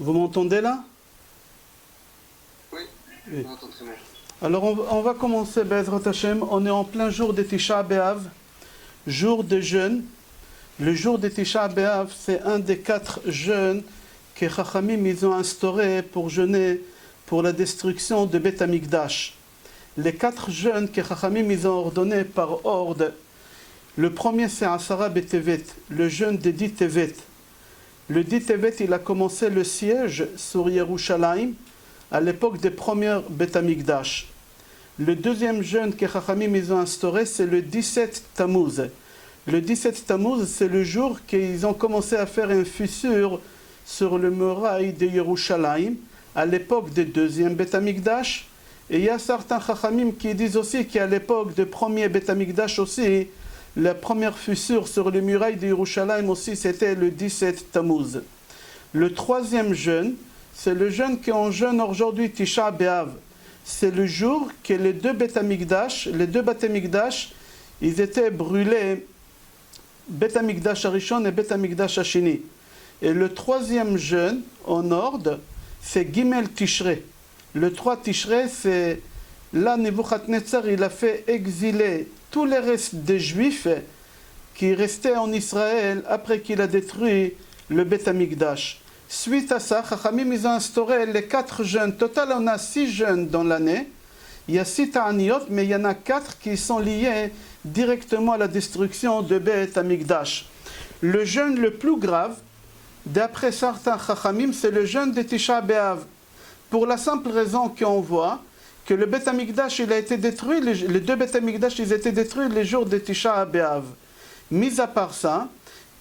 Vous m'entendez là? Oui, Oui. on entend très bien. Alors on va commencer, Be'ezrat Hashem. On est en plein jour de Tisha B'Av, jour de jeûne. Le jour de Tisha B'Av, c'est un des 4 jeûnes que Chachamim ils ont instauré pour jeûner pour la destruction de Beth Amikdash. Les 4 jeûnes que Chachamim ils ont ordonnés par ordre. Le premier c'est Asara B'Tevet, le jeûne de 10 Tevet. Le 10 Tevet, il a commencé le siège sur Yerushalayim à l'époque des premières Beth Amikdash. Le deuxième jeûne que Chachamim ils ont instauré, c'est le 17 Tammuz. Le 17 Tammuz, c'est le jour qu'ils ont commencé à faire une fissure sur le muraille de Yerushalayim à l'époque des deuxième Beth Amikdash. Et il y a certains Chachamim qui disent aussi qu'à l'époque du premier Beth Amikdash aussi, la première fissure sur le muraille de Yerushalayim aussi, c'était le 17 Tammuz. Le troisième jeûne, c'est le jeûne qu'on jeûne aujourd'hui, Tisha B'Av. C'est le jour que les deux Beth Amikdash, ils étaient brûlés, Beth Amikdash Arishon et Beth Amikdash Ashini. Et le troisième jeûne, en ordre, c'est Gimel Tishrei. Le 3 Tishrei, c'est là Nebuchadnezzar, il a fait exiler tous les restes des Juifs qui restaient en Israël après qu'il a détruit le Beth Amikdash. Suite à ça, Chachamim ils ont instauré les 4 jeûnes. Total, on a 6 jeûnes dans l'année. Il y a 6 ta'aniyot, mais il y en a 4 qui sont liés directement à la destruction de Beth Amikdash. Le jeûne le plus grave, d'après certains Chachamim, c'est le jeûne de Tisha B'Av. Pour la simple raison qu'on voit que le Beth Amikdash il a été détruit, les deux Beth Amikdash ils étaient détruits les jours de Tisha B'Av. Mis à part ça,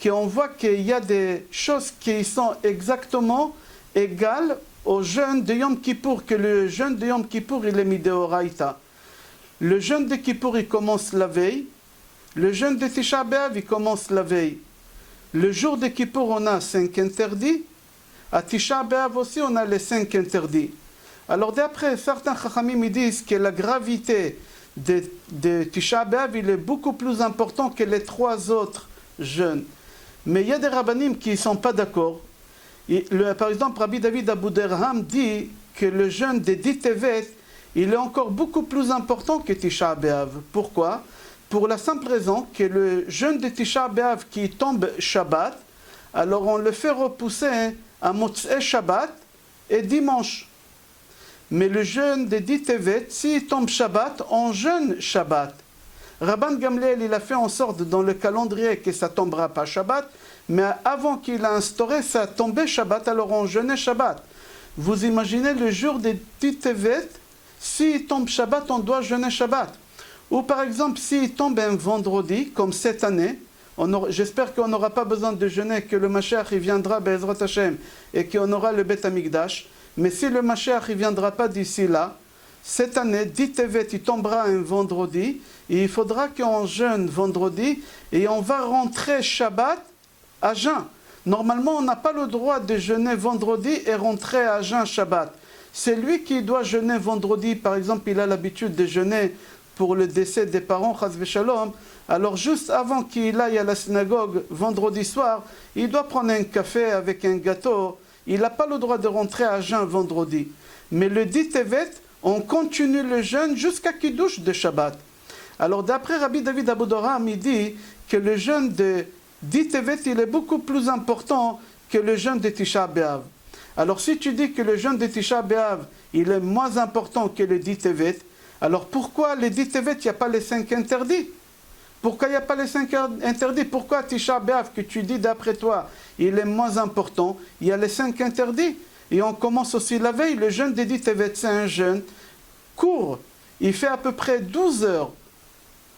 qu'on voit qu'il y a des choses qui sont exactement égales au jeûne de Yom Kippour, que le jeûne de Yom Kippour il est midéoraïta. Le jeûne de Kippour il commence la veille, le jeûne de Tisha B'Av il commence la veille. Le jour de Kippour on a 5 interdits, à Tisha B'Av aussi on a les 5 interdits. Alors d'après certains Chachamim ils disent que la gravité de Tisha B'Av il est beaucoup plus important que les 3 autres jeûnes. Mais il y a des rabbanim qui ne sont pas d'accord. Par exemple, Rabbi David Abou Derham dit que le jeûne des 10 Tevet, il est encore beaucoup plus important que Tisha B'Av. Pourquoi? Pour la simple raison que le jeûne de Tisha B'Av qui tombe Shabbat, alors on le fait repousser à Motzei Shabbat et dimanche. Mais le jeûne des 10 Tevet, s'il tombe Shabbat, on jeûne Shabbat. Rabban Gamliel, il a fait en sorte dans le calendrier que ça ne tombera pas Shabbat, mais avant qu'il a instauré, ça tombait Shabbat, alors on jeûnait Shabbat. Vous imaginez le jour des 10 Tevet, s'il tombe Shabbat, on doit jeûner Shabbat. Ou par exemple, s'il tombe un vendredi, comme cette année, j'espère qu'on n'aura pas besoin de jeûner, que le Mashiach il viendra, Be'ezrat Hashem, et qu'on aura le Beth Amikdash. Mais si le Mashiach ne viendra pas d'ici là, cette année, 10 Tevet, il tombera un vendredi, et il faudra qu'on jeûne vendredi, et on va rentrer Shabbat à jeun. Normalement, on n'a pas le droit de jeûner vendredi et rentrer à jeun Shabbat. C'est lui qui doit jeûner vendredi. Par exemple, il a l'habitude de jeûner pour le décès des parents, chas v'shalom. Alors juste avant qu'il aille à la synagogue vendredi soir, il doit prendre un café avec un gâteau. Il n'a pas le droit de rentrer à jeun vendredi. Mais le 10 Tevet, on continue le jeûne jusqu'à Kiddush de Shabbat. Alors d'après Rabbi David Abou Derham, il dit que le jeûne de 10 Tevet, il est beaucoup plus important que le jeûne de Tisha B'Av. Alors si tu dis que le jeûne de Tisha B'Av, il est moins important que le 10 Tevet, alors pourquoi les 10 Tevet, il n'y a pas les 5 interdits? Pourquoi il n'y a pas les 5 interdits? Pourquoi Tisha B'Av, que tu dis d'après toi, il est moins important, il y a les 5 interdits? Et on commence aussi la veille, le jeûne des 10 Tevet, c'est un jeûne court. Il fait à peu près 12 heures.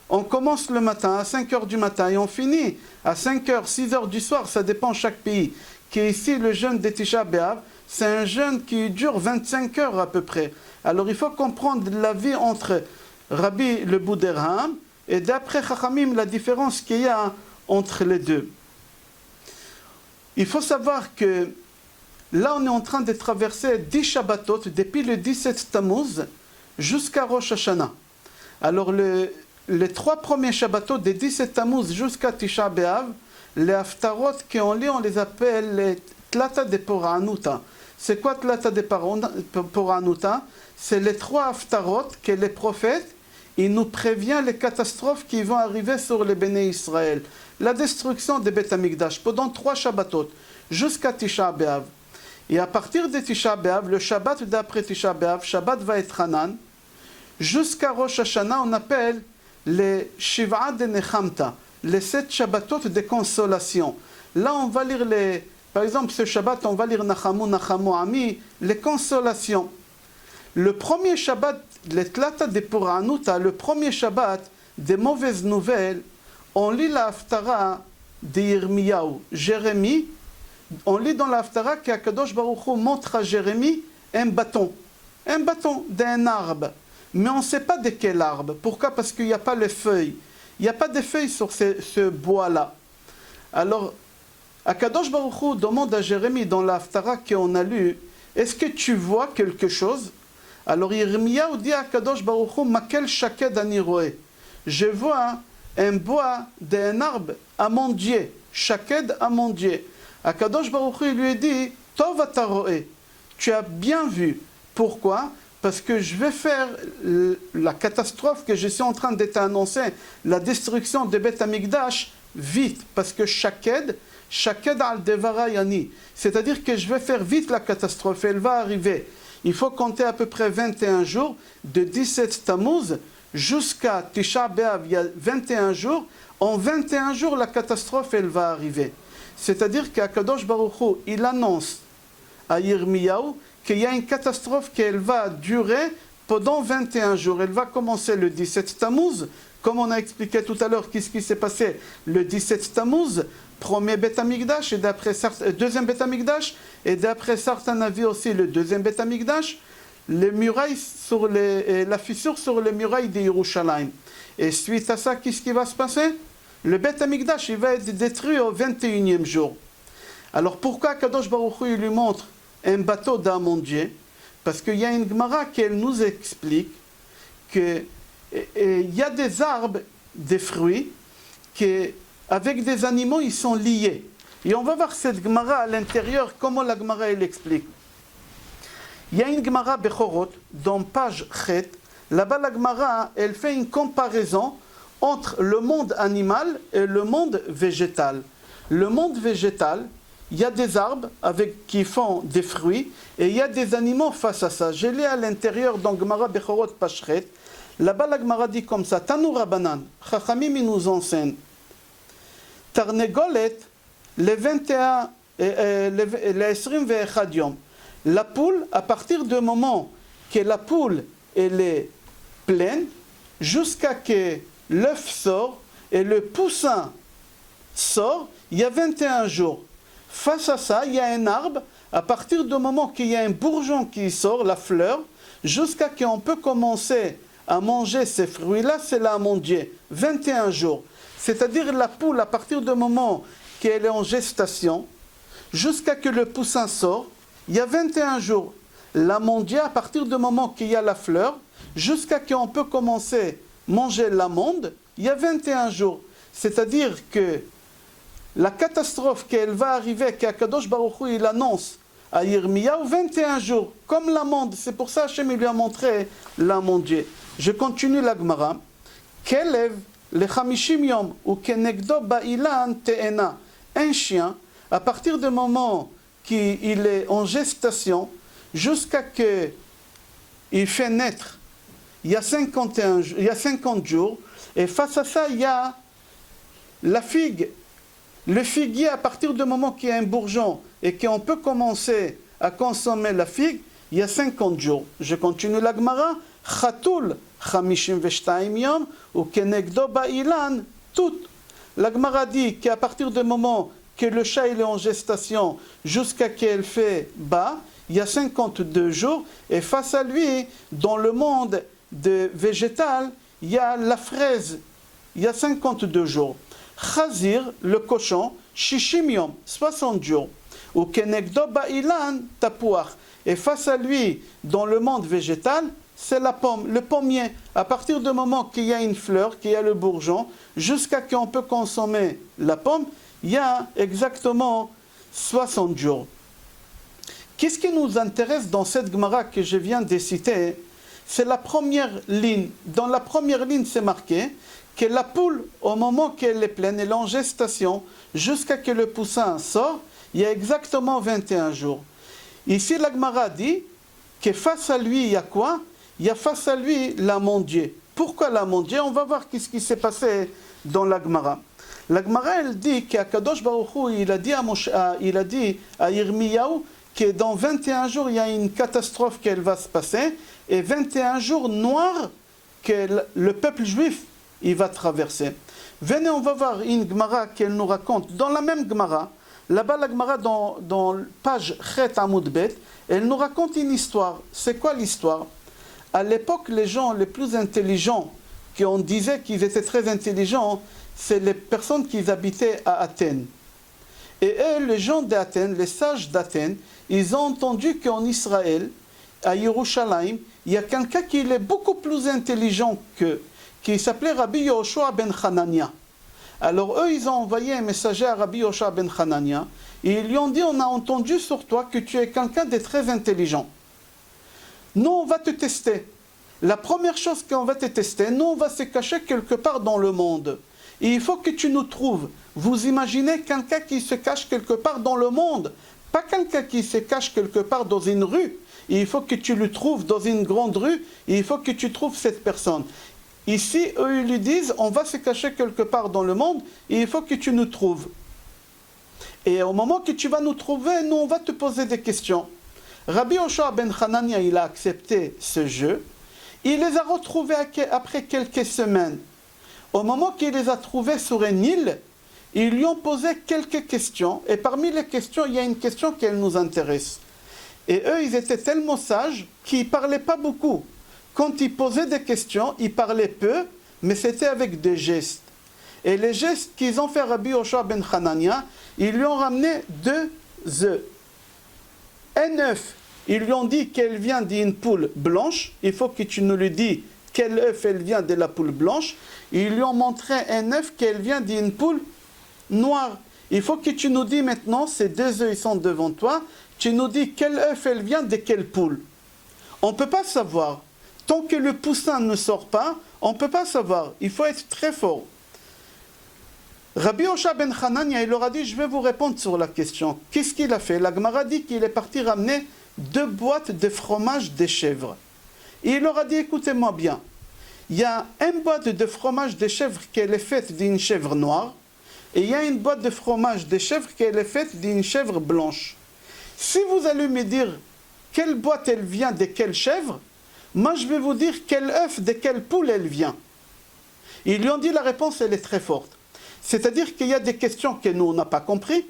On commence le matin à 5 heures du matin et on finit à 5 heures, 6 heures du soir, ça dépend chaque pays. Qui ici, le jeûne de Tisha B'Av, c'est un jeûne qui dure 25 heures à peu près. Alors il faut comprendre la vie entre Rabbi le Abou Derham et d'après Chachamim, la différence qu'il y a entre les deux. Il faut savoir que là, on est en train de traverser 10 Shabbatot depuis le 17 Tammuz jusqu'à Rosh Hashanah. Alors les 3 premiers Shabbatot des 17 Tammuz jusqu'à Tisha B'Av, les Haftarot qu'on lit, on les appelle les Tlata de Poranuta. C'est quoi Tlata de Poranuta? C'est les 3 haftarot que les prophètes, ils nous préviennent les catastrophes qui vont arriver sur les Béné Israël. La destruction des Beth Amikdash pendant 3 Shabbatot, jusqu'à Tisha B'Av. Et à partir de Tisha B'Av, le Shabbat d'après Tisha B'Av, Shabbat Vaetchanan, jusqu'à Rosh Hashanah, on appelle les Shiva de Nechamta, les 7 Shabbatot de consolation. Là, on va lire par exemple, ce Shabbat, on va lire Nachamu, Nachamu, Ami, les consolations. Le premier Shabbat, les Tlata de Poranuta, le premier Shabbat des mauvaises nouvelles, on lit la Haftara de Yirmiyahu, Jérémie. On lit dans la Haftara qu'Akadosh Baruch Hu montre à Jérémie un bâton d'un arbre. Mais on ne sait pas de quel arbre. Pourquoi? Parce qu'il n'y a pas les feuilles. Il n'y a pas de feuilles sur ce bois-là. Alors, Akadosh Baruch Hu demande à Jérémie dans la Haftara qu'on a lu, est-ce que tu vois quelque chose? Alors Yirmiyahu dit à Akadosh Baruch Hu, Makel shaked ani roé. Je vois un bois d'un arbre amandier, shaked amandier. Akadosh Baruch Hu lui dit, Tov ata roé. Tu as bien vu. Pourquoi? Parce que je vais faire la catastrophe que je suis en train de t'annoncer, la destruction de Beth Amikdash, vite. Parce que shaked al devara yani. C'est-à-dire que je vais faire vite la catastrophe, elle va arriver. Il faut compter à peu près 21 jours, de 17 Tammuz jusqu'à Tisha B'Av, il y a 21 jours. En 21 jours, la catastrophe, elle va arriver. C'est-à-dire qu'Akadosh Baruch Hu, il annonce à Yirmiyahu qu'il y a une catastrophe qui va durer pendant 21 jours. Elle va commencer le 17 Tammuz, comme on a expliqué tout à l'heure, qu'est-ce qui s'est passé le 17 Tammuz, premier Beth Amikdash, et deuxième Beth Amikdash, et d'après certains avis aussi le deuxième Beth Amikdash, les murailles la fissure sur les murailles de Yerushalayim. Et suite à ça, qu'est-ce qui va se passer? Le Beth Amikdash, il va être détruit au 21e jour. Alors pourquoi Kadosh Baruch Hu lui montre un bateau d'amandier? Parce qu'il y a une Gemara qui nous explique qu'il y a des arbres, des fruits, qui avec des animaux, ils sont liés. Et on va voir cette Gemara à l'intérieur, comment la Gemara elle explique. Il y a une Gemara Bechorot, dans page Chet, là-bas la Gemara, elle fait une comparaison entre le monde animal et le monde végétal. Le monde végétal, il y a des arbres qui font des fruits, et il y a des animaux face à ça. Je l'ai à l'intérieur dans Gemara Bechorot, page Chet. Là-bas la Gemara dit comme ça, Tanu Rabbanan, Chachamim il nous enseigne. Tarnegolet, les 21 les 21 yom. La poule, à partir du moment que la poule elle est pleine, jusqu'à que l'œuf sort et le poussin sort, il y a 21 jours. Face à ça, il y a un arbre, à partir du moment qu'il y a un bourgeon qui sort, la fleur, jusqu'à qu'on peut commencer à manger ces fruits-là, c'est l'amandier. 21 jours. C'est-à-dire la poule, à partir du moment qu'elle est en gestation, jusqu'à que le poussin sort, il y a 21 jours. L'amandier, à partir du moment qu'il y a la fleur, jusqu'à qu'on peut commencer à manger l'amande, il y a 21 jours. C'est-à-dire que la catastrophe qu'elle va arriver, qu'Akadosh Baruch Hu il annonce à Yirmiyahu, 21 jours, comme l'amande. C'est pour ça qu'Hachem lui a montré l'amandier. Je continue la Gemara. Kelev le chamishim yom ou kenegdo ba'ilan te'ena. Un chien, à partir du moment qu'il est en gestation, jusqu'à qu'il fait naître, il y a 50 jours, et face à ça, il y a la figue. Le figuier, à partir du moment qu'il y a un bourgeon et qu'on peut commencer à consommer la figue, il y a 50 jours. Je continue la Gemara. Chatoul, chamishim veshtaim yom, ou kenegdo ba'ilan, tout. La Gemara dit qu'à partir du moment que le chat il est en gestation jusqu'à qu'elle fait bas, il y a 52 jours, et face à lui, dans le monde végétal, il y a la fraise, il y a 52 jours. Chazir, le cochon, shishim yom, 60 jours. Ou kenegdo ba'ilan, tapouach. Et face à lui, dans le monde végétal, c'est la pomme, le pommier. À partir du moment qu'il y a une fleur, qu'il y a le bourgeon, jusqu'à qu'on peut consommer la pomme, il y a exactement 60 jours. Qu'est-ce qui nous intéresse dans cette Gemara que je viens de citer? C'est la première ligne. Dans la première ligne, c'est marqué que la poule, au moment qu'elle est pleine, elle est en gestation, jusqu'à ce que le poussin sort, il y a exactement 21 jours. Ici, la Gemara dit que face à lui, il y a quoi? Il y a face à lui la Dieu. Pourquoi la Dieu? On va voir ce qui s'est passé dans la Gemara. La Gemara, elle dit qu'Akadosh Baruch Hu, il a dit à Yirmiyahu que dans 21 jours, il y a une catastrophe qui va se passer, et 21 jours noirs que le peuple juif il va traverser. Venez, on va voir une Gemara qu'elle nous raconte, dans la même Gemara, là-bas la Gemara dans page Chet Amud Bet, elle nous raconte une histoire. C'est quoi l'histoire? À l'époque, les gens les plus intelligents, qu'on disait qu'ils étaient très intelligents, c'est les personnes qui habitaient à Athènes. Et eux, les gens d'Athènes, les sages d'Athènes, ils ont entendu qu'en Israël, à Yerushalayim, il y a quelqu'un qui est beaucoup plus intelligent qu'eux, qui s'appelait Rabbi Yoshua ben Hanania. Alors eux, ils ont envoyé un messager à Rabbi Yoshua ben Hanania, et ils lui ont dit, on a entendu sur toi que tu es quelqu'un de très intelligent. Nous, on va te tester. La première chose qu'on va te tester, nous, on va se cacher quelque part dans le monde. Et il faut que tu nous trouves. Vous imaginez quelqu'un qui se cache quelque part dans le monde, pas quelqu'un qui se cache quelque part dans une rue. Et il faut que tu le trouves dans une grande rue, et il faut que tu trouves cette personne. Ici, eux, ils lui disent, on va se cacher quelque part dans le monde, et il faut que tu nous trouves. Et au moment que tu vas nous trouver, nous, on va te poser des questions. Rabbi Yoshua ben Hanania, il a accepté ce jeu. Il les a retrouvés après quelques semaines. Au moment qu'il les a trouvés sur une île, ils lui ont posé quelques questions. Et parmi les questions, il y a une question qui nous intéresse. Et eux, ils étaient tellement sages qu'ils ne parlaient pas beaucoup. Quand ils posaient des questions, ils parlaient peu, mais c'était avec des gestes. Et les gestes qu'ils ont fait à Rabbi Yoshua ben Hanania, ils lui ont ramené 2 œufs. Un œuf, ils lui ont dit qu'elle vient d'une poule blanche. Il faut que tu nous le dis quel œuf elle vient de la poule blanche. Ils lui ont montré un œuf qu'elle vient d'une poule noire. Il faut que tu nous dis maintenant, ces 2 œufs ils sont devant toi, tu nous dis quel œuf elle vient de quelle poule. On ne peut pas savoir. Tant que le poussin ne sort pas, on ne peut pas savoir. Il faut être très fort. Rabbi Yoshua ben Hanania, il leur a dit, je vais vous répondre sur la question. Qu'est-ce qu'il a fait? La Gemara dit qu'il est parti ramener 2 boîtes de fromage de chèvre. Et il leur a dit, écoutez-moi bien, il y a une boîte de fromage de chèvre qui est faite d'une chèvre noire, et il y a une boîte de fromage de chèvre qui est faite d'une chèvre blanche. Si vous allez me dire quelle boîte elle vient de quelle chèvre, moi je vais vous dire quel œuf de quelle poule elle vient. Ils lui ont dit la réponse, elle est très forte. C'est-à-dire qu'il y a des questions que nous, on n'a pas compris,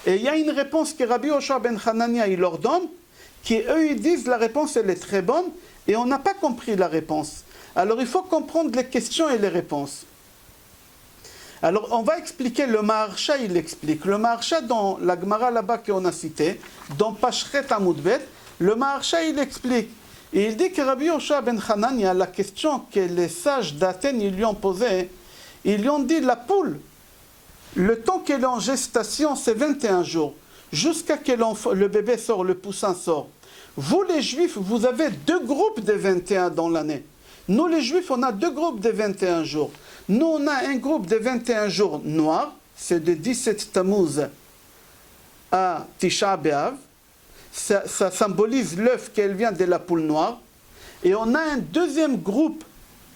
et il y a une réponse que Rabbi Yoshua ben Hanania, il leur donne, qui eux, ils disent la réponse, elle est très bonne, et on n'a pas compris la réponse. Alors il faut comprendre les questions et les réponses. Alors on va expliquer, le Maharsha, il explique. Le Maharsha, dans la Gemara là-bas qu'on a cité, dans Pashret Amud Bet, le Maharsha, il explique. Et il dit que Rabbi Yoshua ben Hanania, la question que les sages d'Athènes ils lui ont posée, ils lui ont dit, la poule, le temps qu'elle est en gestation, c'est 21 jours. Jusqu'à ce que le bébé sort, le poussin sort. Vous, les Juifs, vous avez 2 groupes de 21 dans l'année. Nous, les Juifs, on a 2 groupes de 21 jours. Nous, on a un groupe de 21 jours noirs, c'est de 17 Tammuz à Tisha B'Av. Ça symbolise l'œuf qu'elle vient de la poule noire. Et on a un deuxième groupe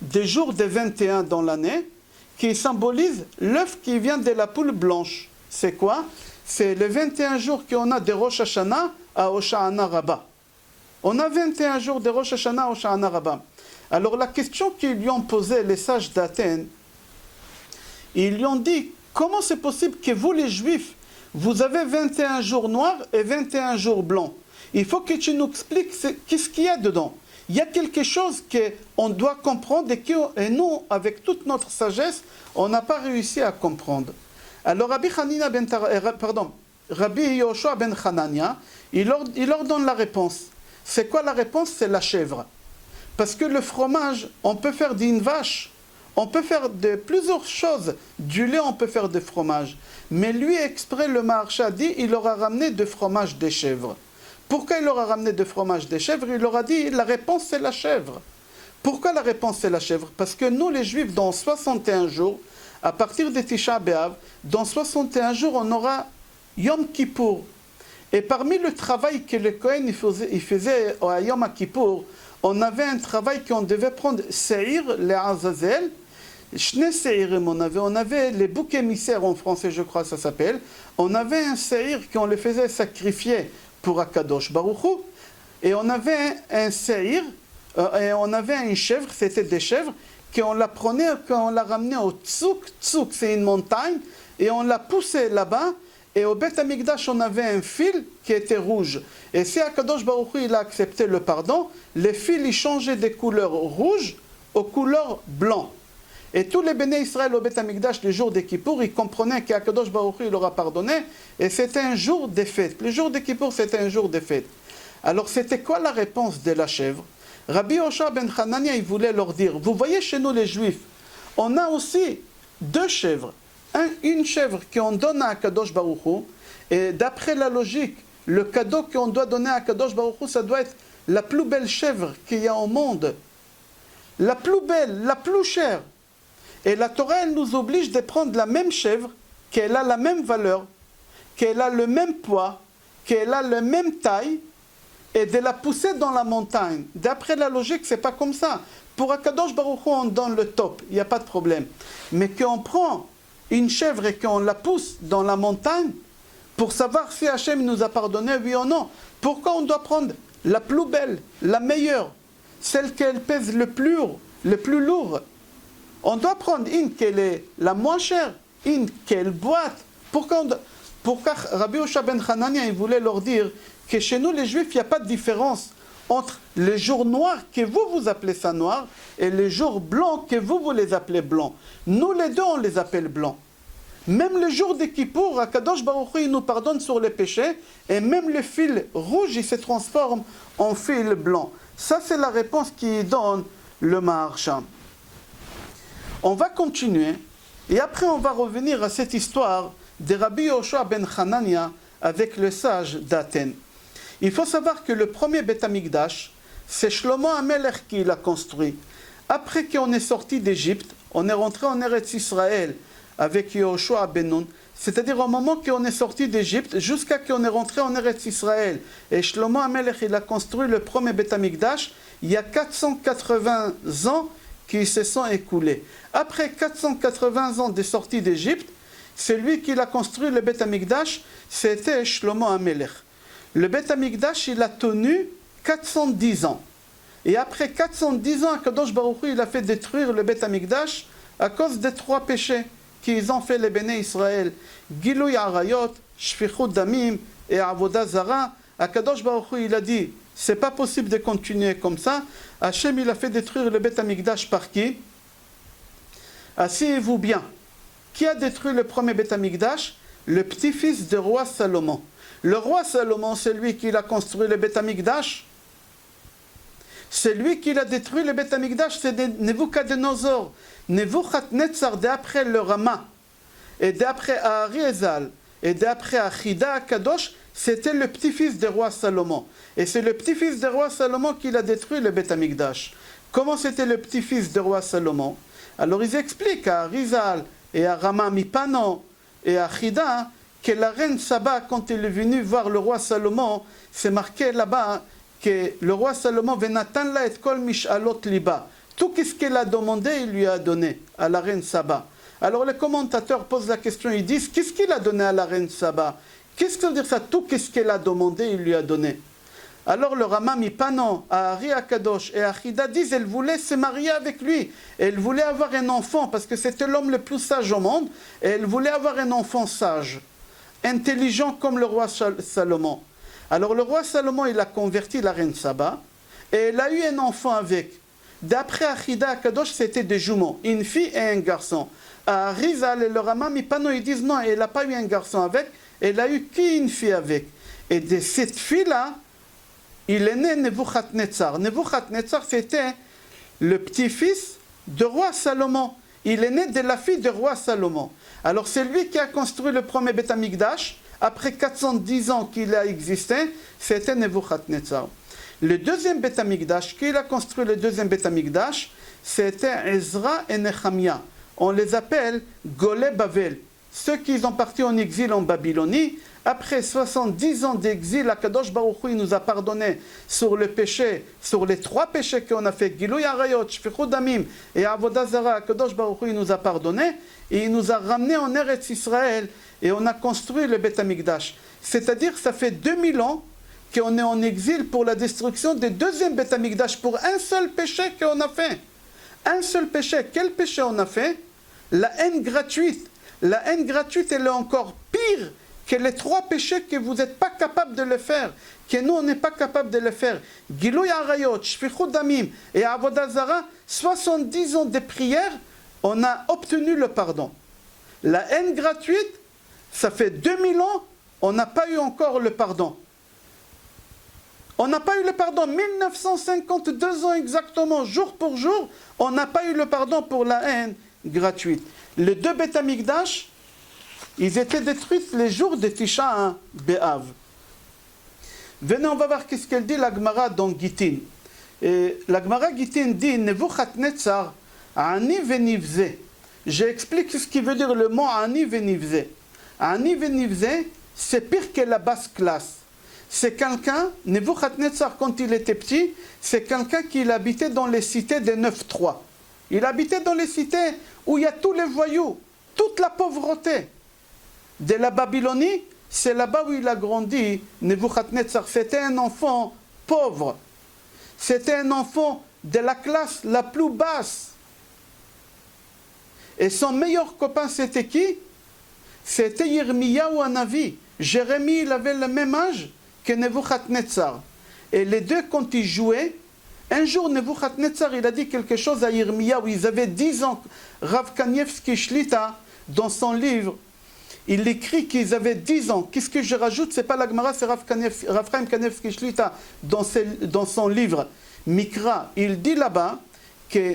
de jours de 21 dans l'année qui symbolise l'œuf qui vient de la poule blanche. C'est quoi? C'est les 21 jours qu'on a de Rosh Hashanah à Hoshana Rabbah. On a 21 jours de Rosh Hashanah à Hoshana Rabbah. Alors la question qu'ils lui ont posée les sages d'Athènes, ils lui ont dit, comment c'est possible que vous les Juifs, vous avez 21 jours noirs et 21 jours blancs? Il faut que tu nous expliques qu'est-ce qu'il y a dedans. Il y a quelque chose qu'on doit comprendre et nous, avec toute notre sagesse, on n'a pas réussi à comprendre. Alors Rabbi Yoshua ben Hanania, il leur donne la réponse. C'est quoi la réponse? C'est la chèvre. Parce que le fromage, on peut faire d'une vache, on peut faire de plusieurs choses. Du lait, on peut faire de fromage. Mais lui, exprès, le Maharsha dit, il aura ramené de fromage de chèvre. Pourquoi il leur a ramené de fromage des chèvres? Il leur a dit, la réponse c'est la chèvre. Pourquoi la réponse c'est la chèvre? Parce que nous les Juifs, dans 61 jours, à partir de Tisha B'Av, dans 61 jours, on aura Yom Kippour. Et parmi le travail que le Kohen il faisait à Yom Kippour, on avait un travail qu'on devait prendre Seir, les Azazel, Shne Seirim, on avait les boucs émissaires en français, je crois ça s'appelle. On avait un Seir qu'on le faisait sacrifier pour Akadosh Baruch Hu, et on avait un Seir, et on avait une chèvre, c'était des chèvres, qu'on la prenait, qu'on la ramenait au Tzouk. Tzouk, c'est une montagne, et on la poussait là-bas. Et au Beth Amikdash, on avait un fil qui était rouge. Et si Akadosh Baruch Hu, il a accepté le pardon, les fils, ils changeaient des couleurs rouges aux couleurs blancs. Et tous les béné Israël au Beth Amikdash, les jours des Kippour, ils comprenaient qu'Akadosh Baruch Hu, il leur a pardonné. Et c'était un jour de fête. Le jour des Kippour, c'était un jour de fête. Alors, c'était quoi la réponse de la chèvre? Rabbi Yoshua ben Hanania, il voulait leur dire, vous voyez chez nous les Juifs, on a aussi deux chèvres. Une chèvre qu'on donne à Akadosh Baruch Hu, et d'après la logique, le cadeau qu'on doit donner à Akadosh Baruch Hu, ça doit être la plus belle chèvre qu'il y a au monde. La plus belle, la plus chère. Et la Torah, elle nous oblige de prendre la même chèvre, qu'elle a la même valeur, qu'elle a le même poids, qu'elle a la même taille, et de la pousser dans la montagne. D'après la logique, c'est pas comme ça. Pour Akadosh Baruch Hu, on donne le top, il n'y a pas de problème. Mais qu'on prend une chèvre et qu'on la pousse dans la montagne pour savoir si Hachem nous a pardonné, oui ou non. Pourquoi on doit prendre la plus belle, la meilleure, celle qu'elle pèse le plus lourd? On doit prendre une qui est la moins chère, une qu'elle boite. Pourquoi Rabbi Yoshua ben Hanania, il voulait leur dire que chez nous les Juifs, il n'y a pas de différence entre les jours noirs, que vous appelez ça noir, et les jours blancs, que vous les appelez blancs. Nous les deux, on les appelle blancs. Même le jour des Kippour, Akadosh Baruch Hu, il nous pardonne sur les péchés, et même le fil rouge, il se transforme en fil blanc. Ça, c'est la réponse qui donne le Maharsham. On va continuer, et après on va revenir à cette histoire de Rabbi Yoshua ben Hanania avec le sage d'Athènes. Il faut savoir que le premier Beth Amikdash, c'est Shlomo HaMelech qui l'a construit. Après qu'on est sorti d'Égypte, on est rentré en Eretz Israël avec Yehoshua ben Nun, c'est-à-dire au moment qu'on est sorti d'Égypte jusqu'à qu'on est rentré en Eretz Israël. Et Shlomo HaMelech, il a construit le premier Beth Amikdash il y a 480 ans qui se sont écoulés. Après 480 ans de sortie d'Égypte, celui qui a construit le Beth Amikdash, c'était Shlomo HaMelech. Le Beth Amikdash, il a tenu 410 ans. Et après 410 ans, Akadosh Baruch Hu, il a fait détruire le Beth Amikdash à cause des trois péchés qu'ils ont fait les béné Israël. Gilouy Arayot, Shfichut Damim et Avodah Zara. Akadosh Baruch Hu, il a dit, c'est pas possible de continuer comme ça. Hachem, il a fait détruire le Beth Amikdash par qui? Asseyez-vous bien. Qui a détruit le premier Beth Amikdash? Le petit-fils du roi Salomon. Le roi Salomon, c'est lui qui a construit le Beth Amikdash. C'est lui qui a détruit le Beth Amikdash, c'est Nebuchadnezzar. Nebuchadnezzar, d'après le Rama, et d'après Ariézal, et d'après Achida Kadosh, c'était le petit-fils du roi Salomon. Et c'est le petit-fils du roi Salomon qui a détruit le Beth Amikdash. Comment c'était le petit-fils du roi Salomon? Alors ils expliquent à Arizal et à Rama Mipano et à Achida que la reine Saba, quand elle est venue voir le roi Salomon, c'est marqué là-bas que le roi Salomon venatan la et kol mishalot liba. Tout ce qu'elle a demandé, il lui a donné à la reine Saba. Alors les commentateurs posent la question, ils disent, qu'est-ce qu'il a donné à la reine Saba? Qu'est-ce que ça veut dire ça? Tout ce qu'elle a demandé, il lui a donné. Alors le Rama Mipano, Ari Akadosh et Achida disent, elle voulait se marier avec lui. Elle voulait avoir un enfant, parce que c'était l'homme le plus sage au monde, et elle voulait avoir un enfant sage, intelligent comme le roi Salomon. Alors le roi Salomon, il a converti la reine Saba, et elle a eu un enfant avec. D'après Achida Akadosh, c'était des jumeaux, une fille et un garçon. À Rizal et le Rama Mipano, ils disent non, elle n'a pas eu un garçon avec, elle a eu qu'une fille avec. Et de cette fille-là, il est né Nebuchadnezzar. Nebuchadnezzar, c'était le petit-fils du roi Salomon. Il est né de la fille du roi Salomon. Alors c'est lui qui a construit le premier Beth Amikdash après 410 ans qu'il a existé, c'était Nebuchadnezzar. Le deuxième Beth Amikdash, qui a construit le deuxième Beth Amikdash, c'était Ezra et Nehemia. On les appelle Golé Bavel. Ceux qui sont partis en exil en Babylonie, après 70 ans d'exil, Akadosh Baruch Hu nous a pardonné sur le péché, sur les 3 péchés qu'on a fait, Gilui Arayot, Shfichut Damim et Avodah Zara. Akadosh Baruch Hu nous a pardonné et il nous a ramenés en Eretz Israël et on a construit le Beth Amikdash. C'est-à-dire ça fait 2000 ans qu'on est en exil pour la destruction du deuxième Beth Amikdash, pour un seul péché qu'on a fait. Un seul péché. Quel péché on a fait? La haine gratuite. La haine gratuite, elle est encore pire que les 3 péchés que vous n'êtes pas capable de le faire, que nous, on n'est pas capable de le faire. Gilui Arayot, Shfichut Damim et Avodah Zara, 70 ans de prière, on a obtenu le pardon. La haine gratuite, ça fait 2000 ans, on n'a pas eu encore le pardon. On n'a pas eu le pardon. 1952 ans exactement, jour pour jour, on n'a pas eu le pardon pour la haine gratuite. Les 2 Beth Amikdash, ils étaient détruits les jours de Tisha B'Av. Venez, on va voir qu'est-ce qu'elle dit la Gemara dans Gittin. La Gemara Gittin dit Nebuchadnezzar Ani Venivze. J'explique ce qui veut dire le mot Ani Venivze. Ani Venivze, c'est pire que la basse classe. C'est quelqu'un, Nebuchadnezzar, quand il était petit, c'est quelqu'un qui habitait dans les cités des 9-3. Il habitait dans les cités où il y a tous les voyous, toute la pauvreté. De la Babylonie, c'est là-bas où il a grandi, Nebuchadnezzar. C'était un enfant pauvre. C'était un enfant de la classe la plus basse. Et son meilleur copain, c'était qui? C'était Yirmiyahu Hanavi. Jérémie, il avait le même âge que Nebuchadnezzar. Et les deux, quand ils jouaient, un jour, Nebuchadnezzar, il a dit quelque chose à Yirmiyahu. Ils avaient 10 ans. Rav Kanievski Shlita, dans son livre, il écrit qu'ils avaient 10 ans. Qu'est-ce que je rajoute? Ce n'est pas la Gemara, c'est Rav Chaim Kanievski Shlita dans son livre Mikra. Il dit là-bas que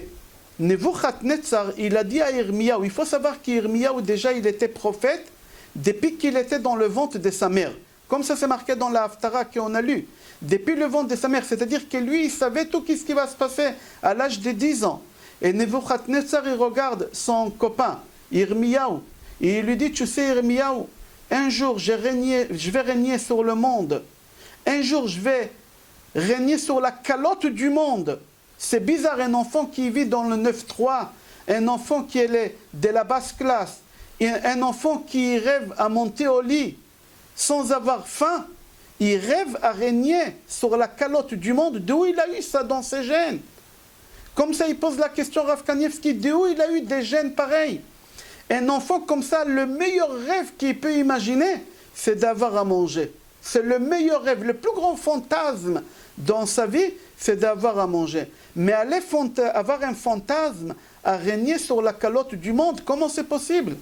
Nebuchadnezzar, il a dit à Yirmiyahu, il faut savoir qu'Yirmiyahu, déjà, il était prophète depuis qu'il était dans le ventre de sa mère. Comme ça, c'est marqué dans la Haftara qu'on a lu. Depuis le ventre de sa mère, c'est-à-dire que lui, il savait tout ce qui va se passer à l'âge de 10 ans. Et Nebuchadnezzar, il regarde son copain, Yirmiyahu, et il lui dit, tu sais Yirmiyahu, un jour je vais régner sur le monde. Un jour je vais régner sur la calotte du monde. C'est bizarre, un enfant qui vit dans le 9-3, un enfant qui est de la basse classe, un enfant qui rêve à monter au lit sans avoir faim, il rêve à régner sur la calotte du monde. D'où il a eu ça dans ses gènes? Comme ça, il pose la question Rav Kanievski, d'où il a eu des gènes pareils? Un enfant comme ça, le meilleur rêve qu'il peut imaginer, c'est d'avoir à manger. C'est le meilleur rêve, le plus grand fantasme dans sa vie, c'est d'avoir à manger. Mais aller avoir un fantasme à régner sur la calotte du monde, comment c'est possible?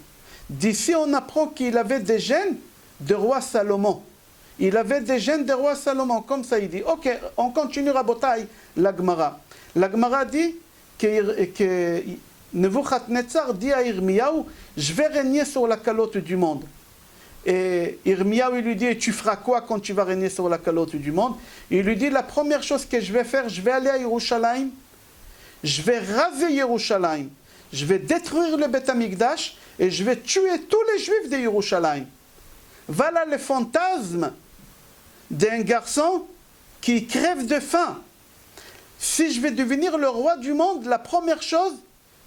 D'ici, on apprend qu'il avait des gènes de roi Salomon. Il avait des gènes de roi Salomon, comme ça il dit. Ok, on continue à Botaï, la Gemara. La Gemara dit que Nebuchadnezzar dit à Yirmiyahu, je vais régner sur la calotte du monde. Et Yirmiyahu lui dit, tu feras quoi quand tu vas régner sur la calotte du monde? Il lui dit, la première chose que je vais faire, je vais aller à Yerushalayim, je vais raser Yerushalayim, je vais détruire le Beth Amikdash et je vais tuer tous les juifs de Yerushalayim. Voilà le fantasme d'un garçon qui crève de faim. Si je vais devenir le roi du monde, la première chose,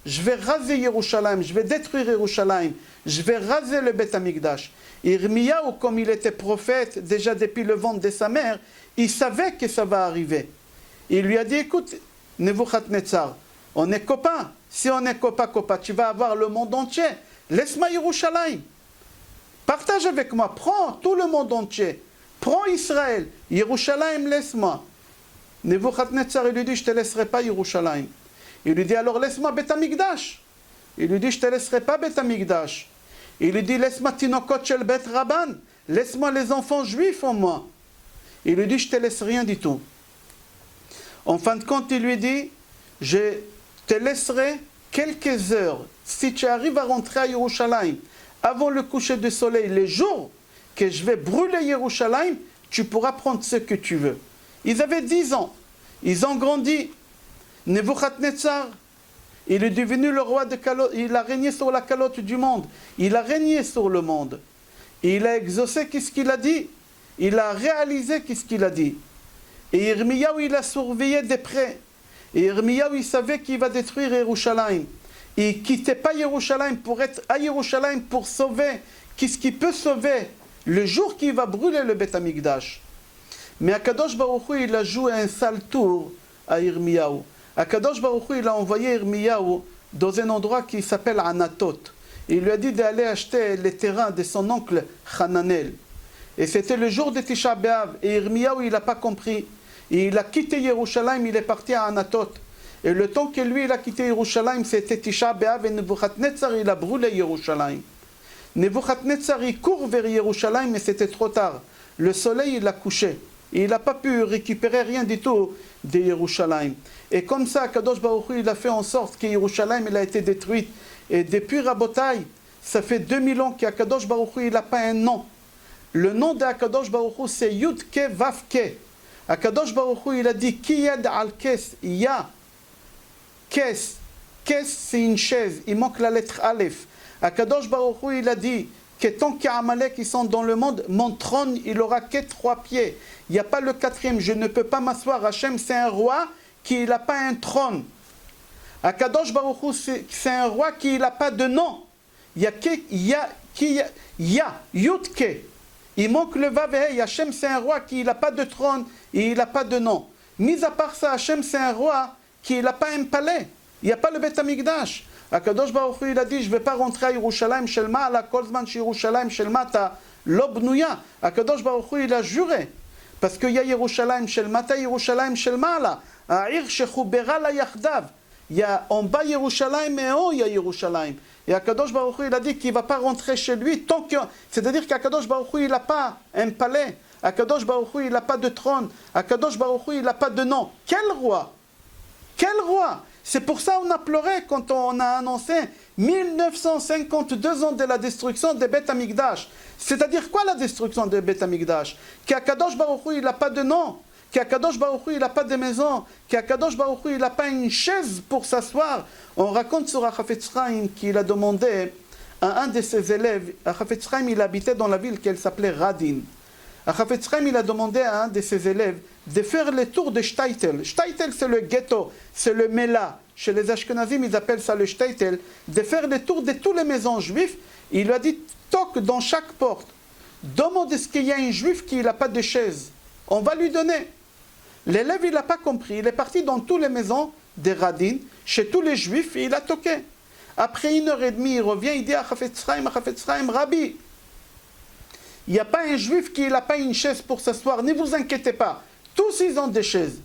je vais raser Yerushalayim, je vais détruire Yerushalayim, je vais raser le Beth Amikdash. Yirmiyahu, comme il était prophète déjà depuis le ventre de sa mère, il savait que ça va arriver. Il lui a dit, écoute, Nebuchadnezzar, on est copains. Si on est copains, tu vas avoir le monde entier. Laisse-moi Yerushalayim. Partage avec moi, prends tout le monde entier. Prends Israël. Yerushalayim, laisse-moi. Nebuchadnezzar, il lui dit, je ne te laisserai pas Yerushalayim. Il lui dit, alors laisse-moi Beth Amikdash. Il lui dit, je ne te laisserai pas Beth Amikdash. Il lui dit, laisse-moi Tinokot Shel Bet Rabban. Laisse-moi les enfants juifs en moi. Il lui dit, je ne te laisse rien du tout. En fin de compte, il lui dit, je te laisserai quelques heures. Si tu arrives à rentrer à Yerushalayim avant le coucher du soleil, les jours que je vais brûler Yerushalayim, tu pourras prendre ce que tu veux. Ils avaient 10 ans. Ils ont grandi. Nebuchadnezzar, il est devenu le roi de calotte. Il a régné sur la calotte du monde. Il a régné sur le monde. Et il a exaucé qu'est-ce qu'il a dit. Il a réalisé qu'est-ce qu'il a dit. Et Yirmiyahu, il a surveillé de près. Et Yirmiyahu, il savait qu'il va détruire Yerushalayim. Et il ne quittait pas Yerushalayim pour être à Yerushalayim pour sauver. Qu'est-ce qui peut sauver le jour qu'il va brûler le Beth Amikdash. Mais Akadosh Baruch Hu, il a joué un sale tour à Yirmiyahu. Akadosh Baruch Hu, il a envoyé Yirmiyahu dans un endroit qui s'appelle Anatot. Il lui a dit d'aller acheter les terrains de son oncle Hananel. Et c'était le jour de Tisha B'Av. Et Yirmiyahu, il n'a pas compris. Et il a quitté Yerushalayim, il est parti à Anatot. Et le temps que lui, il a quitté Yerushalayim, c'était Tisha B'Av et Nebuchadnezzar, il a brûlé Yerushalayim. Nebuchadnezzar, il court vers Yerushalayim, mais c'était trop tard. Le soleil, il a couché. Et il n'a pas pu récupérer rien du tout de Yerushalayim. Et comme ça, Kadosh Baruch Hu, il a fait en sorte que Yerushalayim, il a été détruite. Et depuis Rabotai, ça fait 2000 ans qu'Akadosh Baruch Hu, il n'a pas un nom. Le nom d'Akadosh Baruch Hu, c'est Yud-Ke Vav-Ke. Akadosh Baruch Hu, il a dit Ki yad al-Kes, ya. Kes. Kes, c'est une chaise. Il manque la lettre Aleph. Akadosh Baruch Hu, il a dit que tant qu'Amalek ils sont dans le monde, mon trône, il aura que 3 pieds. Il n'y a pas le 4e. Je ne peux pas m'asseoir. Hachem, c'est un roi qui n'a pas un trône. Akadosh Baruch Hu, c'est un roi qui n'a pas de nom. Il y a Yudke. Il manque le Vav et Hey. Hachem, c'est un roi qui n'a pas de trône et il n'a pas de nom. Mis à part ça, Hachem, c'est un roi qui n'a pas un palais. Il n'y a pas le Beth Amikdash. Akadosh Baruch Hu, il a dit, je ne vais pas rentrer à Yerushalayim shel ma'ala, kol zman Yerushalayim shel mata, lo bnuya. Akadosh Baruch Hu, il a juré. Parce qu'il y a Yerushalayim shel mata, Yerushalayim shel ma'ala. Ha'ir shechubera la yachdav. Il y a en bas Yerushalayim et en haut il y a Yerushalayim. Et Akadosh Baruch Hu, il a dit qu'il ne va pas rentrer chez lui tant que... C'est-à-dire qu'Akadosh Baruch Hu, il n'a pas un palais. Akadosh Baruch Hu, il n'a pas de trône. Akadosh Baruch Hu, il n'a pas de nom. Quel roi? Quel roi? C'est pour ça qu'on a pleuré quand on a annoncé 1952 ans de la destruction de Beth Amikdash. C'est-à-dire quoi la destruction de Beth Amikdash? Qu'Akadosh Baruch Hu, il n'a pas de nom. Qu'Akadosh Baruch Hu, il n'a pas de maison. Qu'Akadosh Baruch Hu, il n'a pas une chaise pour s'asseoir. On raconte sur Chafetz Chaim qu'il a demandé à un de ses élèves. Chafetz Chaim, il habitait dans la ville qu'elle s'appelait Radin. Chafetz Chaim, il a demandé à un de ses élèves de faire le tour de Shtaitel. Shtaitel, c'est le ghetto, c'est le Mela. Chez les Ashkenazim, ils appellent ça le Shtaitel. De faire le tour de toutes les maisons juives. Il lui a dit, toque dans chaque porte. Demande est-ce qu'il y a un juif qui n'a pas de chaise. On va lui donner. L'élève, il n'a pas compris. Il est parti dans toutes les maisons des Radin, chez tous les juifs, et il a toqué. Après 1h30, il revient, il dit à Chafetz Chaim, Rabbi, il n'y a pas un juif qui n'a pas une chaise pour s'asseoir, ne vous inquiétez pas. Tous, ils ont des chaises.